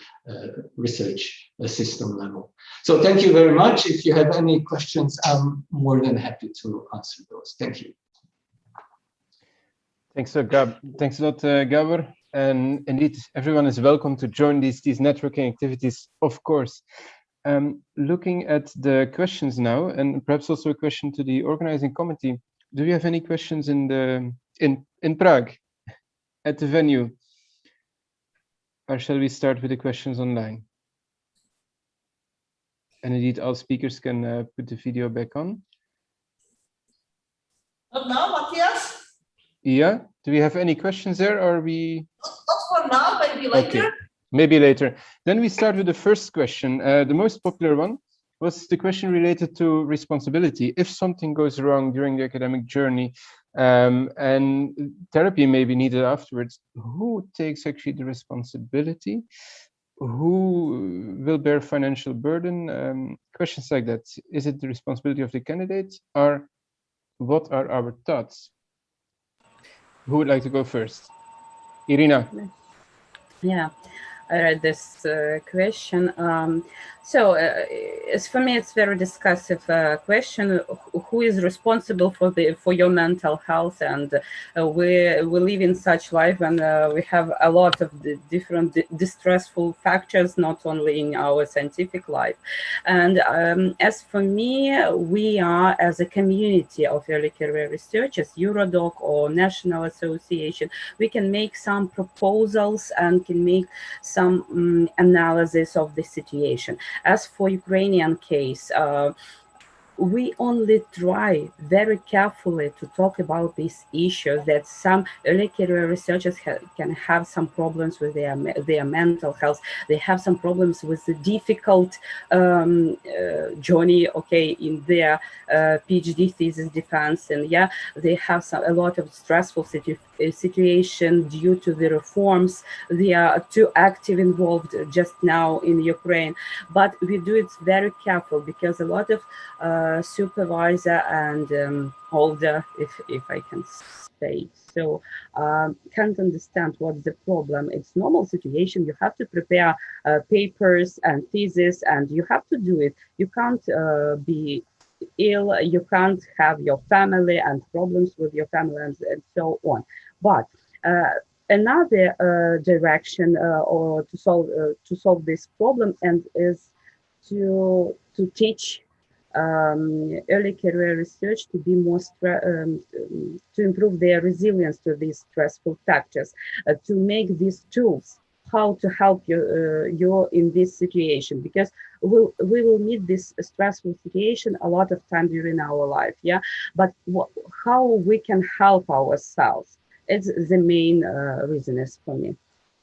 research system level. So thank you very much. If you have any questions, I'm more than happy to answer those. Thank you. Thanks a lot, Gábor. And indeed, everyone is welcome to join these networking activities, of course. Looking at the questions now, and perhaps also a question to the organizing committee. Do you have any questions in Prague at the venue? Or shall we start with the questions online? And indeed, all speakers can put the video back on. Not now, Mathias? Yeah, do we have any questions there, or are we? Not for now, maybe later. Okay. Maybe later. Then we start with the first question. The most popular one was the question related to responsibility. If something goes wrong during the academic journey and therapy may be needed afterwards, who takes actually the responsibility? Who will bear financial burden? Questions like that. Is it the responsibility of the candidate, or what are our thoughts? Who would like to go first? Irina. Yeah, I read this question. So as for me, it's very discussive question. Who is responsible for your mental health? And we live in such life, and we have a lot of different distressful factors, not only in our scientific life. And as for me, we are, as a community of early career researchers, Eurodoc or National Association, we can make some proposals and can make some analysis of the situation. As for Ukrainian case, we only try very carefully to talk about these issues, that some early career researchers can have some problems with their mental health. They have some problems with the difficult journey, okay, in their PhD thesis defense, and yeah, they have a lot of stressful situation due to the reforms. They are too active involved just now in Ukraine, but we do it very careful because a lot of supervisor and older, if I can say so, can't understand what's the problem. It's normal situation. You have to prepare papers and thesis, and you have to do it. You can't be ill, you can't have your family and problems with your family and so on. But another direction or to solve this problem and is to teach early career research to be more to improve their resilience to these stressful factors, to make these tools how to help you in this situation, because we will meet this stressful situation a lot of time during our life, yeah. But how we can help ourselves, it's the main reason is for me.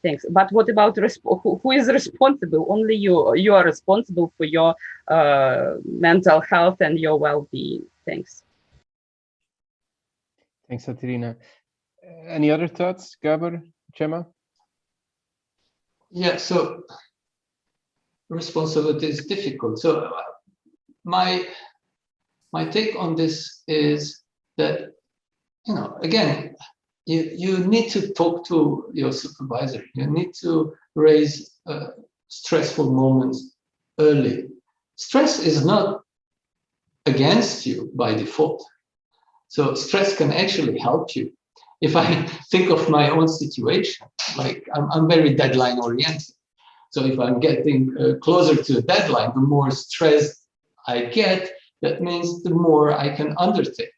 Thanks. But what about who is responsible? Only you. You are responsible for your mental health and your well-being. Thanks. Thanks, Irina. Any other thoughts, Gábor, Gemma? Yeah, so responsibility is difficult. So my take on this is that, you know, again, you need to talk to your supervisor. You need to raise stressful moments early. Stress is not against you by default. So stress can actually help you. If I think of my own situation, like I'm very deadline oriented. So if I'm getting closer to a deadline, the more stressed I get, that means the more I can undertake.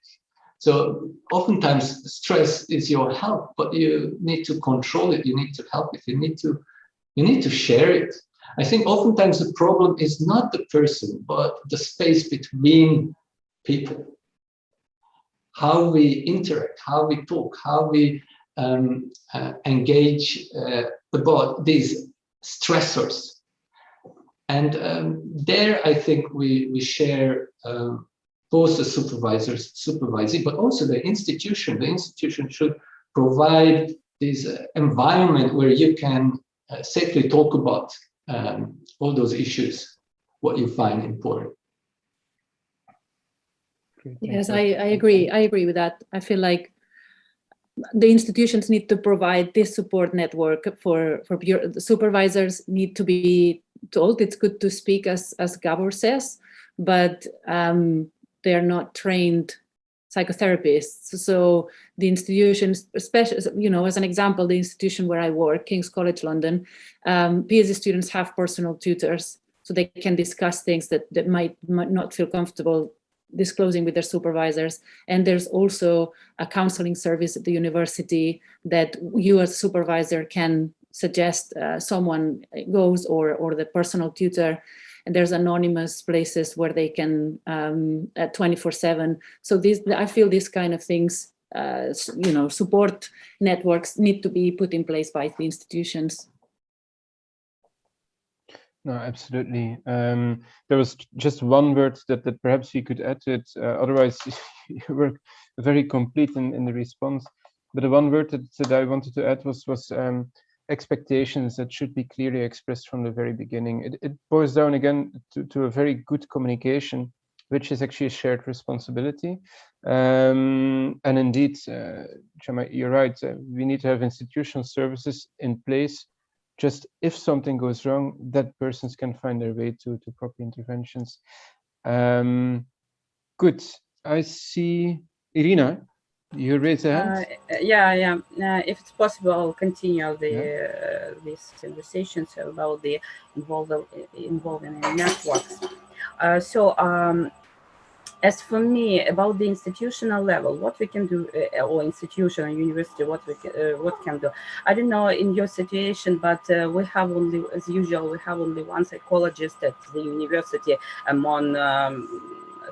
So oftentimes stress is your help, but you need to control it. You need to help it. You need to share it. I think oftentimes the problem is not the person, but the space between people. How we interact, how we talk, how we engage about these stressors. And there, I think we share both the supervising, but also the institution. The institution should provide this environment where you can safely talk about all those issues, what you find important. Yes, I agree. I agree with that. I feel like the institutions need to provide this support network for the supervisors need to be told it's good to speak, as Gábor says, but they're not trained psychotherapists. So the institutions, especially, you know, as an example, the institution where I work, King's College London, PhD students have personal tutors, so they can discuss things that might not feel comfortable disclosing with their supervisors. And there's also a counseling service at the university that you as a supervisor can suggest someone goes, or the personal tutor. And there's anonymous places where they can 24/7. So I feel these kind of things, you know, support networks need to be put in place by the institutions. No, absolutely. There was just one word that perhaps we could add to it. Otherwise, you were very complete in the response. But the one word that I wanted to add was expectations that should be clearly expressed from the very beginning. It boils down again to a very good communication, which is actually a shared responsibility. And indeed, Gemma, you're right. We need to have institutional services in place. Just if something goes wrong, that persons can find their way to proper interventions. Good. I see Irina. You raise a hand. Yeah. If it's possible, I'll continue this conversation about the involving in networks. As for me, about the institutional level, what we can do, or institution or university, what can do. I don't know in your situation, but we have only, as usual, we have only one psychologist at the university among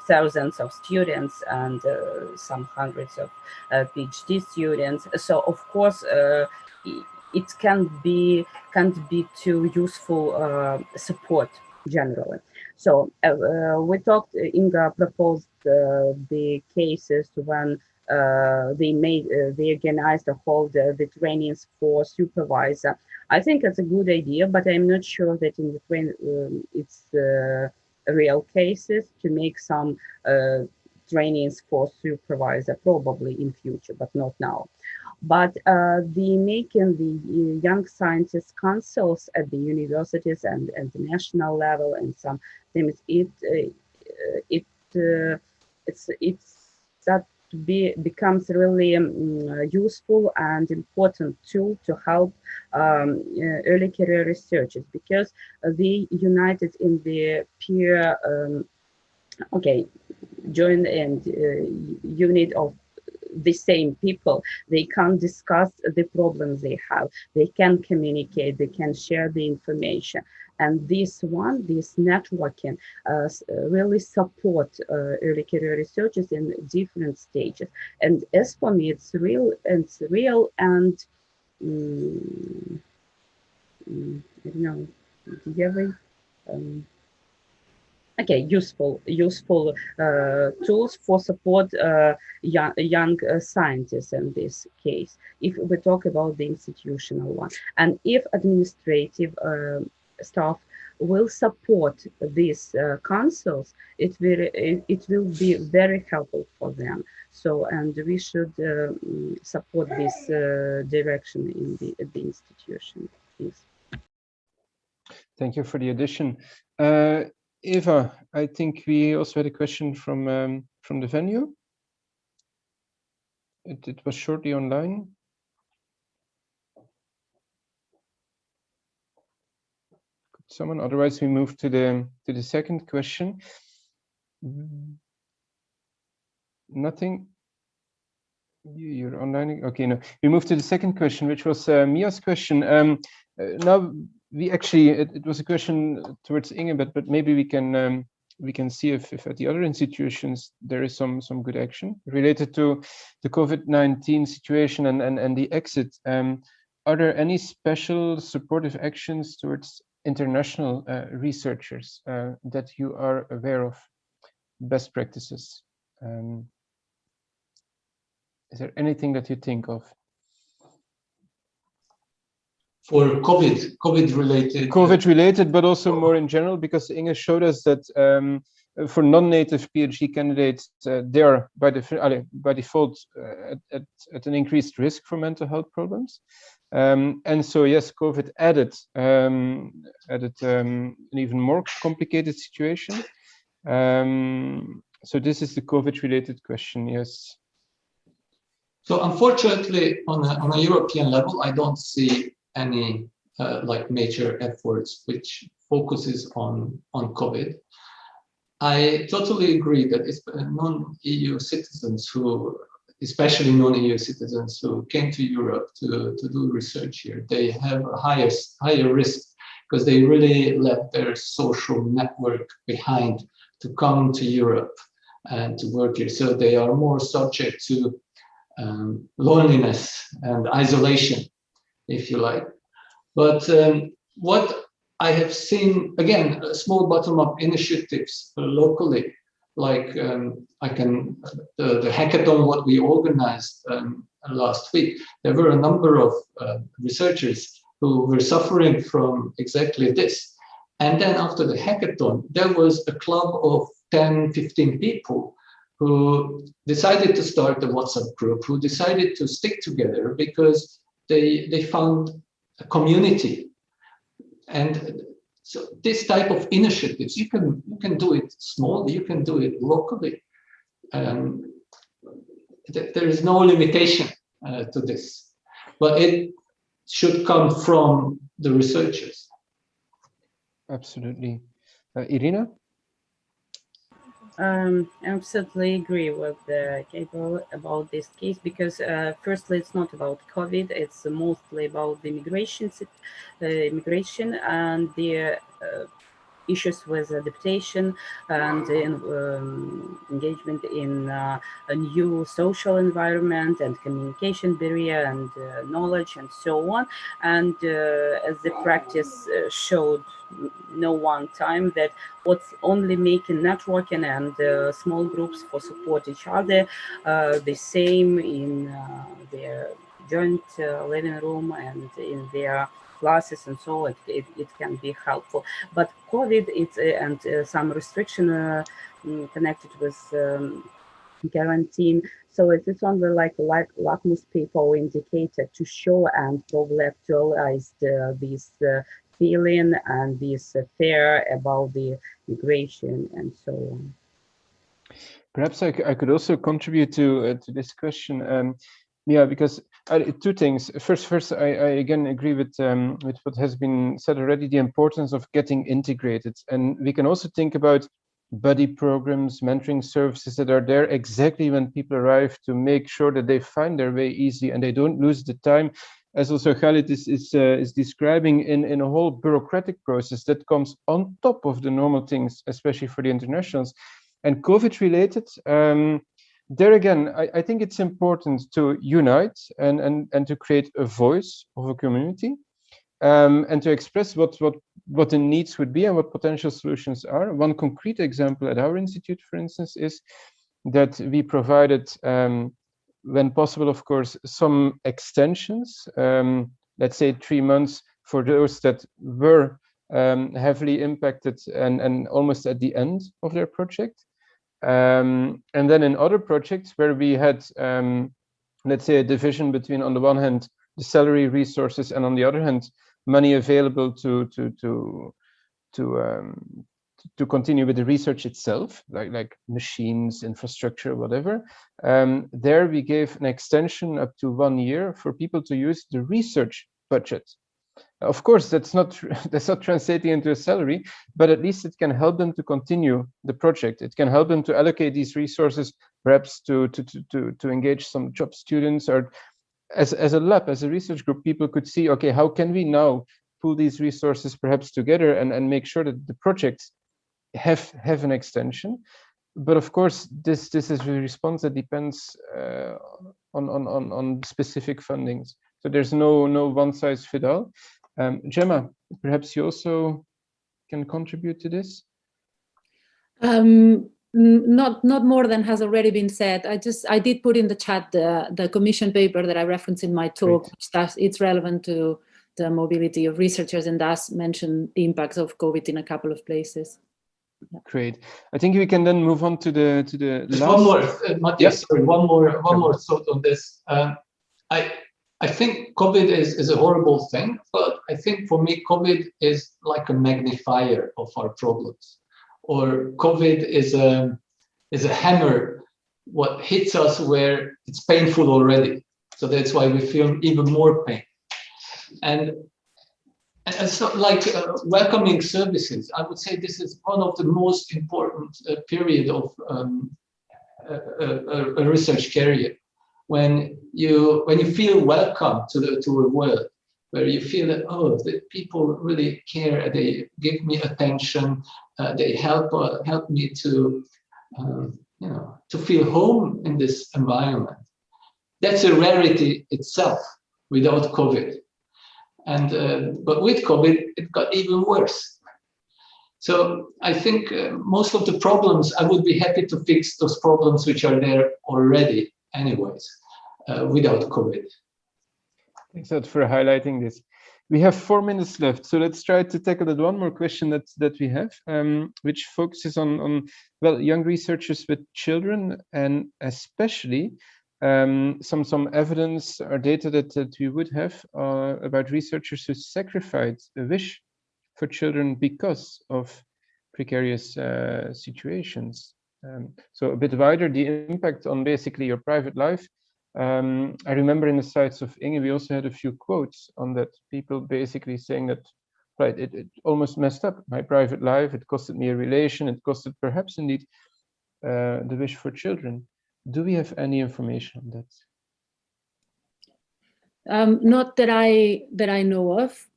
thousands of students and some hundreds of PhD students. So of course, it can't be too useful support generally. So we talked. Inge proposed the cases when they organized or hold the trainings for supervisor. I think it's a good idea, but I'm not sure that in the it's real cases to make some trainings for supervisor, probably in future, but not now. But the making the young scientists councils at the universities and the national level and some things, that becomes really useful and important tool to help early career researchers, because they united in the peer join and unit of the same people. They can discuss the problems they have, they can communicate, they can share the information, and this networking really support early career researchers in different stages. And as for me, it's real and I don't know, useful tools for support young scientists in this case, if we talk about the institutional one. And if administrative staff will support these councils, it will be very helpful for them. So, and we should support this direction in the institution. Please. Thank you for the addition. Eva, I think we also had a question from the venue. It was shortly online. Could someone? Otherwise, we move to the second question. Nothing. You're online. Okay, no. We move to the second question, which was Mia's question. Now we actually, it was a question towards Inge, but maybe we can see if at the other institutions there is some good action related to the COVID-19 situation and the exit. Are there any special supportive actions towards international researchers that you are aware of? Best practices. Is there anything that you think of? For COVID related? COVID related, but also more in general, because Inge showed us that for non-native PhD candidates, they are by default at an increased risk for mental health problems. And so, yes, COVID added an even more complicated situation. So this is the COVID related question, yes. So unfortunately, on a European level, I don't see any like major efforts which focuses on COVID. I totally agree that it's non-EU citizens who, especially non-EU citizens who came to Europe to do research here, they have a higher risk because they really left their social network behind to come to Europe and to work here. So they are more subject to loneliness and isolation, if you like. But what I have seen, again, small bottom-up initiatives locally, like the hackathon, what we organized last week, there were a number of researchers who were suffering from exactly this. And then after the hackathon, there was a club of 10, 15 people who decided to start a WhatsApp group, who decided to stick together because they found a community. And so this type of initiatives, you can do it small, you can do it locally. There is no limitation to this, but it should come from the researchers. Absolutely. Irina? I absolutely agree with Gábor about this case because firstly, it's not about COVID, it's mostly about the immigration and the issues with adaptation and engagement in a new social environment and communication barrier and knowledge and so on. And as the practice showed no one time, that what's only making networking and small groups for support each other the same in their joint living room and in their classes and so on, it can be helpful. But COVID and some restriction connected with quarantine, so it's only like lakmus paper or indicator to show and probably actualize this feeling and this fear about the migration and so on. Perhaps I could also contribute to this question. Yeah, because two things. First, I again agree with what has been said already, the importance of getting integrated. And we can also think about buddy programs, mentoring services that are there exactly when people arrive to make sure that they find their way easily and they don't lose the time, as also Khalid is describing, in a whole bureaucratic process that comes on top of the normal things, especially for the internationals. And COVID related, there again, I think it's important to unite and to create a voice of a community, and to express what the needs would be and what potential solutions are. One concrete example at our institute, for instance, is that we provided, when possible, of course, some extensions, let's say 3 months for those that were heavily impacted and almost at the end of their project. And then in other projects where we had, let's say, a division between, on the one hand, the salary resources, and on the other hand, money available to continue with the research itself, like machines, infrastructure, whatever. There we gave an extension up to 1 year for people to use the research budget. Of course, that's not translating into a salary, but at least it can help them to continue the project. It can help them to allocate these resources, perhaps to engage some job students, or as a lab, as a research group, people could see, okay, how can we now pull these resources perhaps together and make sure that the projects have an extension. But of course, this is a response that depends on specific fundings. So there's no one size fit all. Gemma, perhaps you also can contribute to this. Not more than has already been said. I did put in the chat the commission paper that I referenced in my talk, which it's relevant to the mobility of researchers and does mention the impacts of COVID in a couple of places. Yeah. Great. I think we can then move on to the Just last. one more, Mathias. Sorry, one more thought on this. I think COVID is a horrible thing, but I think for me COVID is like a magnifier of our problems, or COVID is a hammer, what hits us where it's painful already. So that's why we feel even more pain. And so, like welcoming services, I would say this is one of the most important period of a research career. When you feel welcome to a world, where you feel that, oh, the people really care, they give me attention, they help me to to feel home in this environment. That's a rarity itself without COVID. And but with COVID, it got even worse. So I think most of the problems, I would be happy to fix those problems which are there already anyways, without COVID. Thanks a lot for highlighting this. We have 4 minutes left, so let's try to tackle that one more question that we have, which focuses on young researchers with children, and especially some evidence or data that we would have about researchers who sacrificed a wish for children because of precarious situations. So a bit wider, the impact on basically your private life. I remember in the sites of Inge, we also had a few quotes on that, people basically saying that, right, it almost messed up my private life, it costed me a relation, it costed perhaps indeed the wish for children. Do we have any information on that? Not that I know of.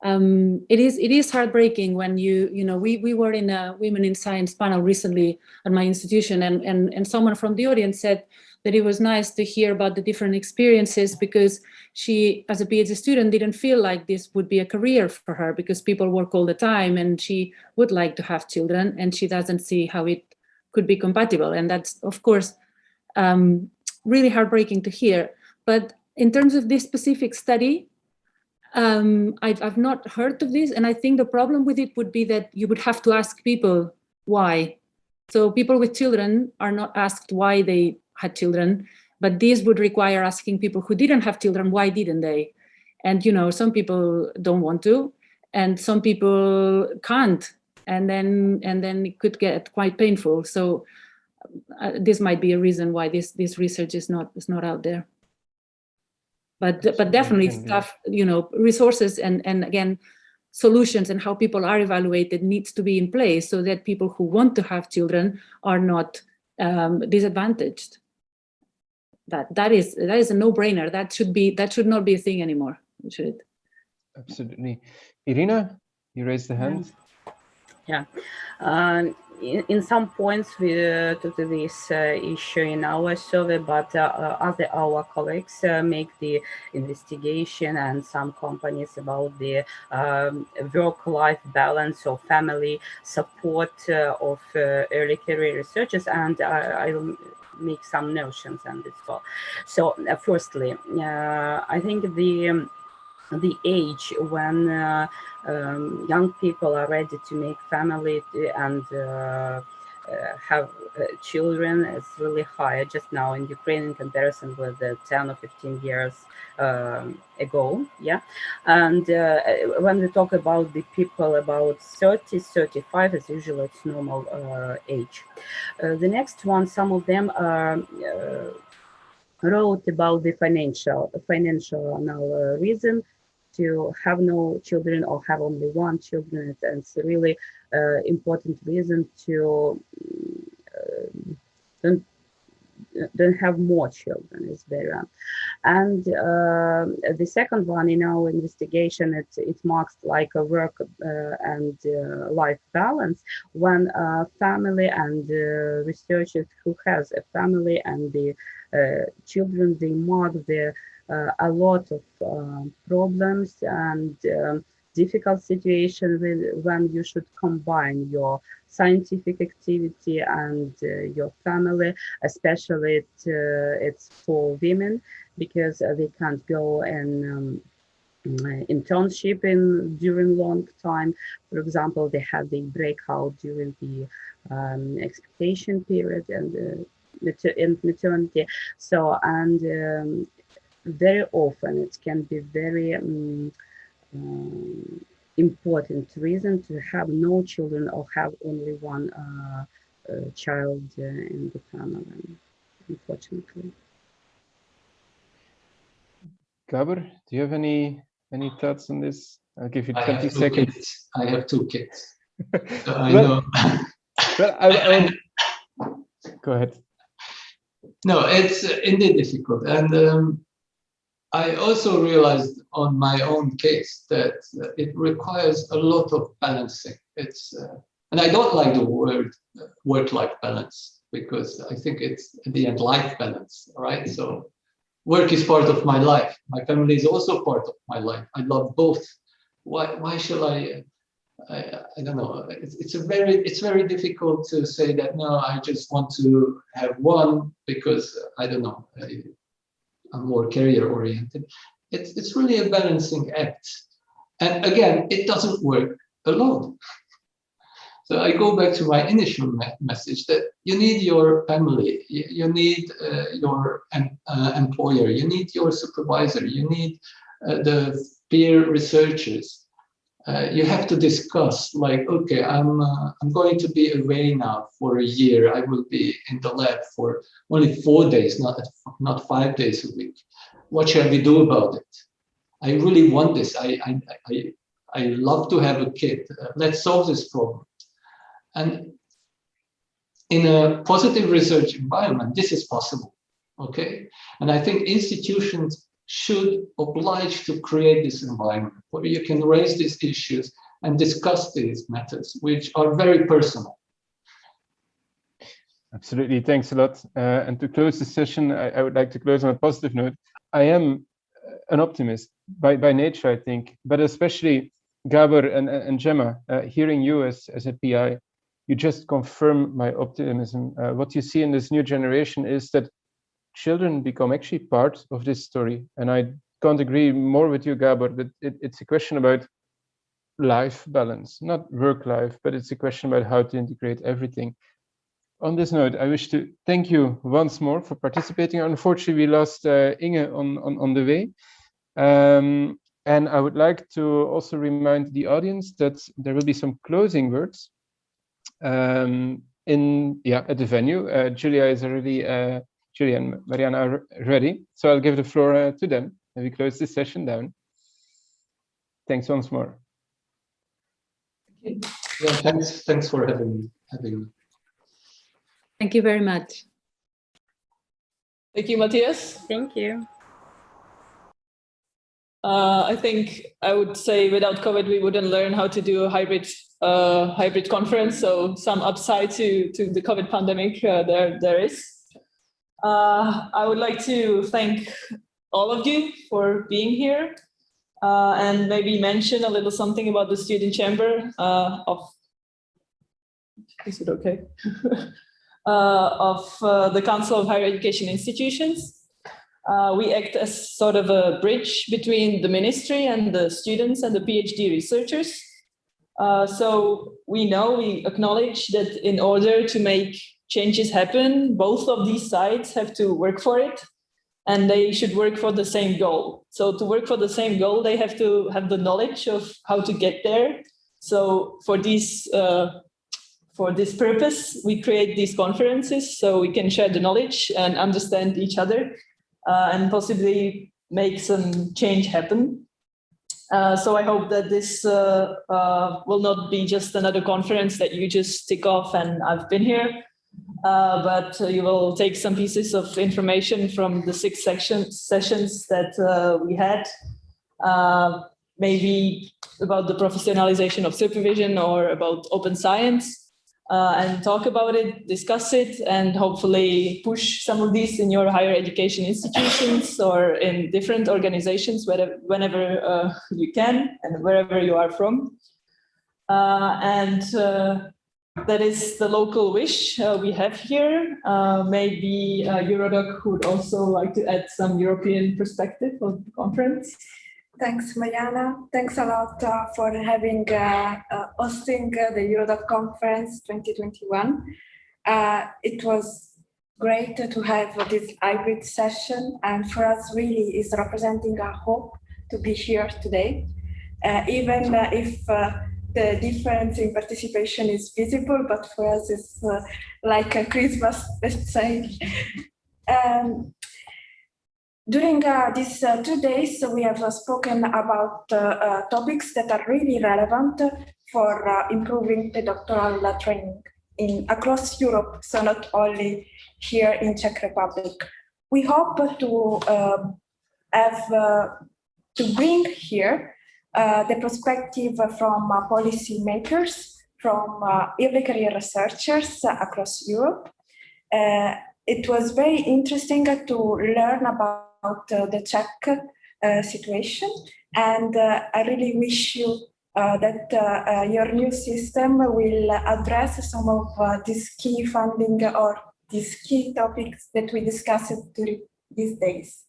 It is heartbreaking when we were in a Women in Science panel recently at my institution, and someone from the audience said that it was nice to hear about the different experiences, because she, as a PhD student, didn't feel like this would be a career for her, because people work all the time and she would like to have children, and she doesn't see how it could be compatible. And that's, of course, really heartbreaking to hear. But in terms of this specific study, I've not heard of this, and I think the problem with it would be that you would have to ask people why. So people with children are not asked why they had children, but this would require asking people who didn't have children, why didn't they? And some people don't want to, and some people can't, and then it could get quite painful. So this might be a reason why this research is not out there. But definitely stuff, resources and again, solutions and how people are evaluated needs to be in place so that people who want to have children are not disadvantaged. That is a no-brainer. That should not be a thing anymore, should it? Absolutely. Irina, you raised the hand. Yeah. In some points we took this issue in our survey, but our colleagues make the investigation, and some companies about the work-life balance or family support of early career researchers, and I'll make some notions on this. So firstly, I think the age when young people are ready to make family and have children is really high just now in Ukraine in comparison with 10 or 15 years ago. Yeah. And when we talk about the people about 30, 35, as usual, it's normal age. The next one, some of them are wrote about the financial reason to have no children or have only one children. It's a really important reason to don't have more children. Is very wrong. And the second one in our investigation, it marks like a work and life balance when family and researchers who has a family and the children, they mark a lot of problems and difficult situations when you should combine your scientific activity and your family, especially it's for women because they can't go and internship during long time. For example, they have the breakout during the expectation period and maternity. So, and very often it can be very important reason to have no children or have only one child in the family, unfortunately. Gábor, do you have any thoughts on this? I'll give you 20 seconds. I have 2 kids. So I well, know. well, go ahead. No, it's indeed difficult. And I also realized on my own case that it requires a lot of balancing. It's and I don't like the word work-life balance because I think it's at the end life balance, right? So work is part of my life. My family is also part of my life. I love both. Why should I don't know. It's very difficult to say that no, I just want to have one because I don't know. I'm more career oriented. It's really a balancing act. And again, it doesn't work alone. So I go back to my initial message that you need your family, you need your employer, you need your supervisor, you need the peer researchers. You have to discuss like, okay, I'm going to be away now for a year. I will be in the lab for only 4 days, not 5 days a week. What shall we do about it? I really want this. I love to have a kid. Let's solve this problem. And in a positive research environment, this is possible. Okay, and I think institutions should oblige to create this environment where you can raise these issues and discuss these matters, which are very personal. Absolutely, thanks a lot. And to close the session, I would like to close on a positive note. I am an optimist by nature, I think, but especially Gábor and Gemma, hearing you as a PI, you just confirm my optimism. What you see in this new generation is that children become actually part of this story. And I can't agree more with you, Gábor, that it's a question about life balance, not work life, but it's a question about how to integrate everything. On this note, I wish to thank you once more for participating. Unfortunately, we lost Inge on the way. And I would like to also remind the audience that there will be some closing words at the venue. Julia is already Julia and Mariana are ready, so I'll give the floor to them and we close this session down. Thanks once more. Yeah, thanks for having me. Thank you very much. Thank you, Mathias. Thank you. I think I would say without COVID, we wouldn't learn how to do a hybrid conference. So some upside to the COVID pandemic there is. I would like to thank all of you for being here and maybe mention a little something about the student chamber is it okay? Of the Council of Higher Education Institutions. We act as sort of a bridge between the ministry and the students and the PhD researchers. So we acknowledge that in order to make changes happen, both of these sides have to work for it and they should work for the same goal. So to work for the same goal, they have to have the knowledge of how to get there. So for this purpose, we create these conferences so we can share the knowledge and understand each other and possibly make some change happen. So I hope that this will not be just another conference that you just tick off and I've been here, but you will take some pieces of information from the 6 sessions that we had, maybe about the professionalization of supervision or about open science, and talk about it, discuss it, and hopefully push some of these in your higher education institutions or in different organizations, whenever you can and wherever you are from. That is the local wish we have here. Maybe Eurodoc would also like to add some European perspective of the conference. Thanks, Mariana. Thanks a lot for having hosting the Eurodoc Conference 2021. It was great to have this hybrid session, and for us really is representing a hope to be here today, even if the difference in participation is visible, but for us it's like a Christmas, let's say. During these 2 days, we have spoken about topics that are really relevant for improving the doctoral training across Europe, so not only here in Czech Republic. We hope to bring here the perspective from policy makers, from early career researchers across Europe. It was very interesting to learn about the Czech situation, and I really wish you that your new system will address some of these key funding or these key topics that we discussed during these days.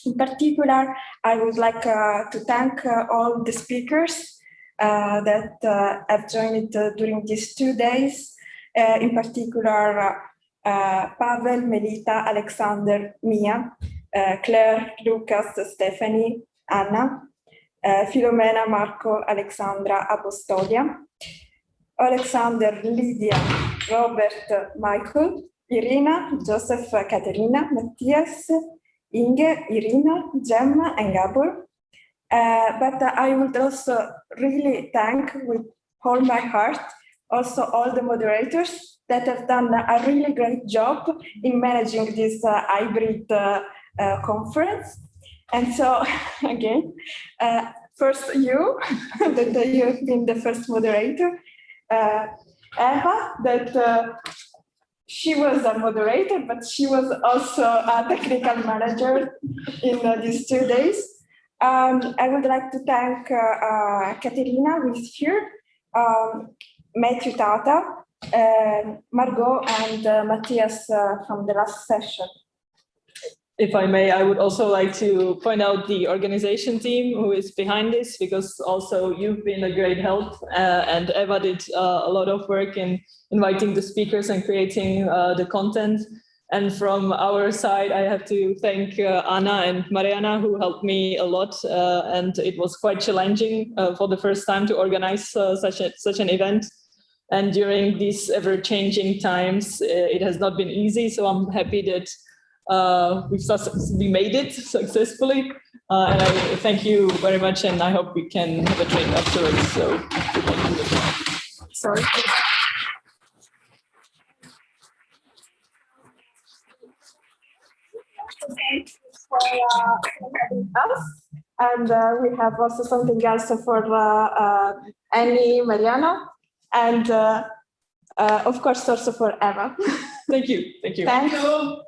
In particular, I would like to thank all the speakers that have joined during these 2 days, in particular Pavel, Melita, Alexander, Mia, Claire, Lucas, Stephanie, Anna, Filomena, Marco, Alexandra, Apostolia, Alexander, Lydia, Robert, Michael, Irina, Joseph, Caterina, Mathias, Inge, Irina, Gemma, and Gábor. But I would also really thank with all my heart also all the moderators that have done a really great job in managing this hybrid conference. And so, again, first you, that you have been the first moderator, Eva, that she was a moderator, but she was also a technical manager in these 2 days. I would like to thank Caterina, who is here, Matthew Tata, Margot, and Mathias from the last session. If I may, I would also like to point out the organization team who is behind this, because also you've been a great help, and Eva did a lot of work in inviting the speakers and creating the content. And from our side, I have to thank Anna and Mariana, who helped me a lot, and it was quite challenging for the first time to organize such an event. And during these ever-changing times, it has not been easy, so I'm happy that we made it successfully, and I thank you very much, and I hope we can have a drink afterwards. So thank you. Sorry. For having us, and we have also something else for Annie, Mariana, and of course also for Eva. Thank you. Thank you. Thank you.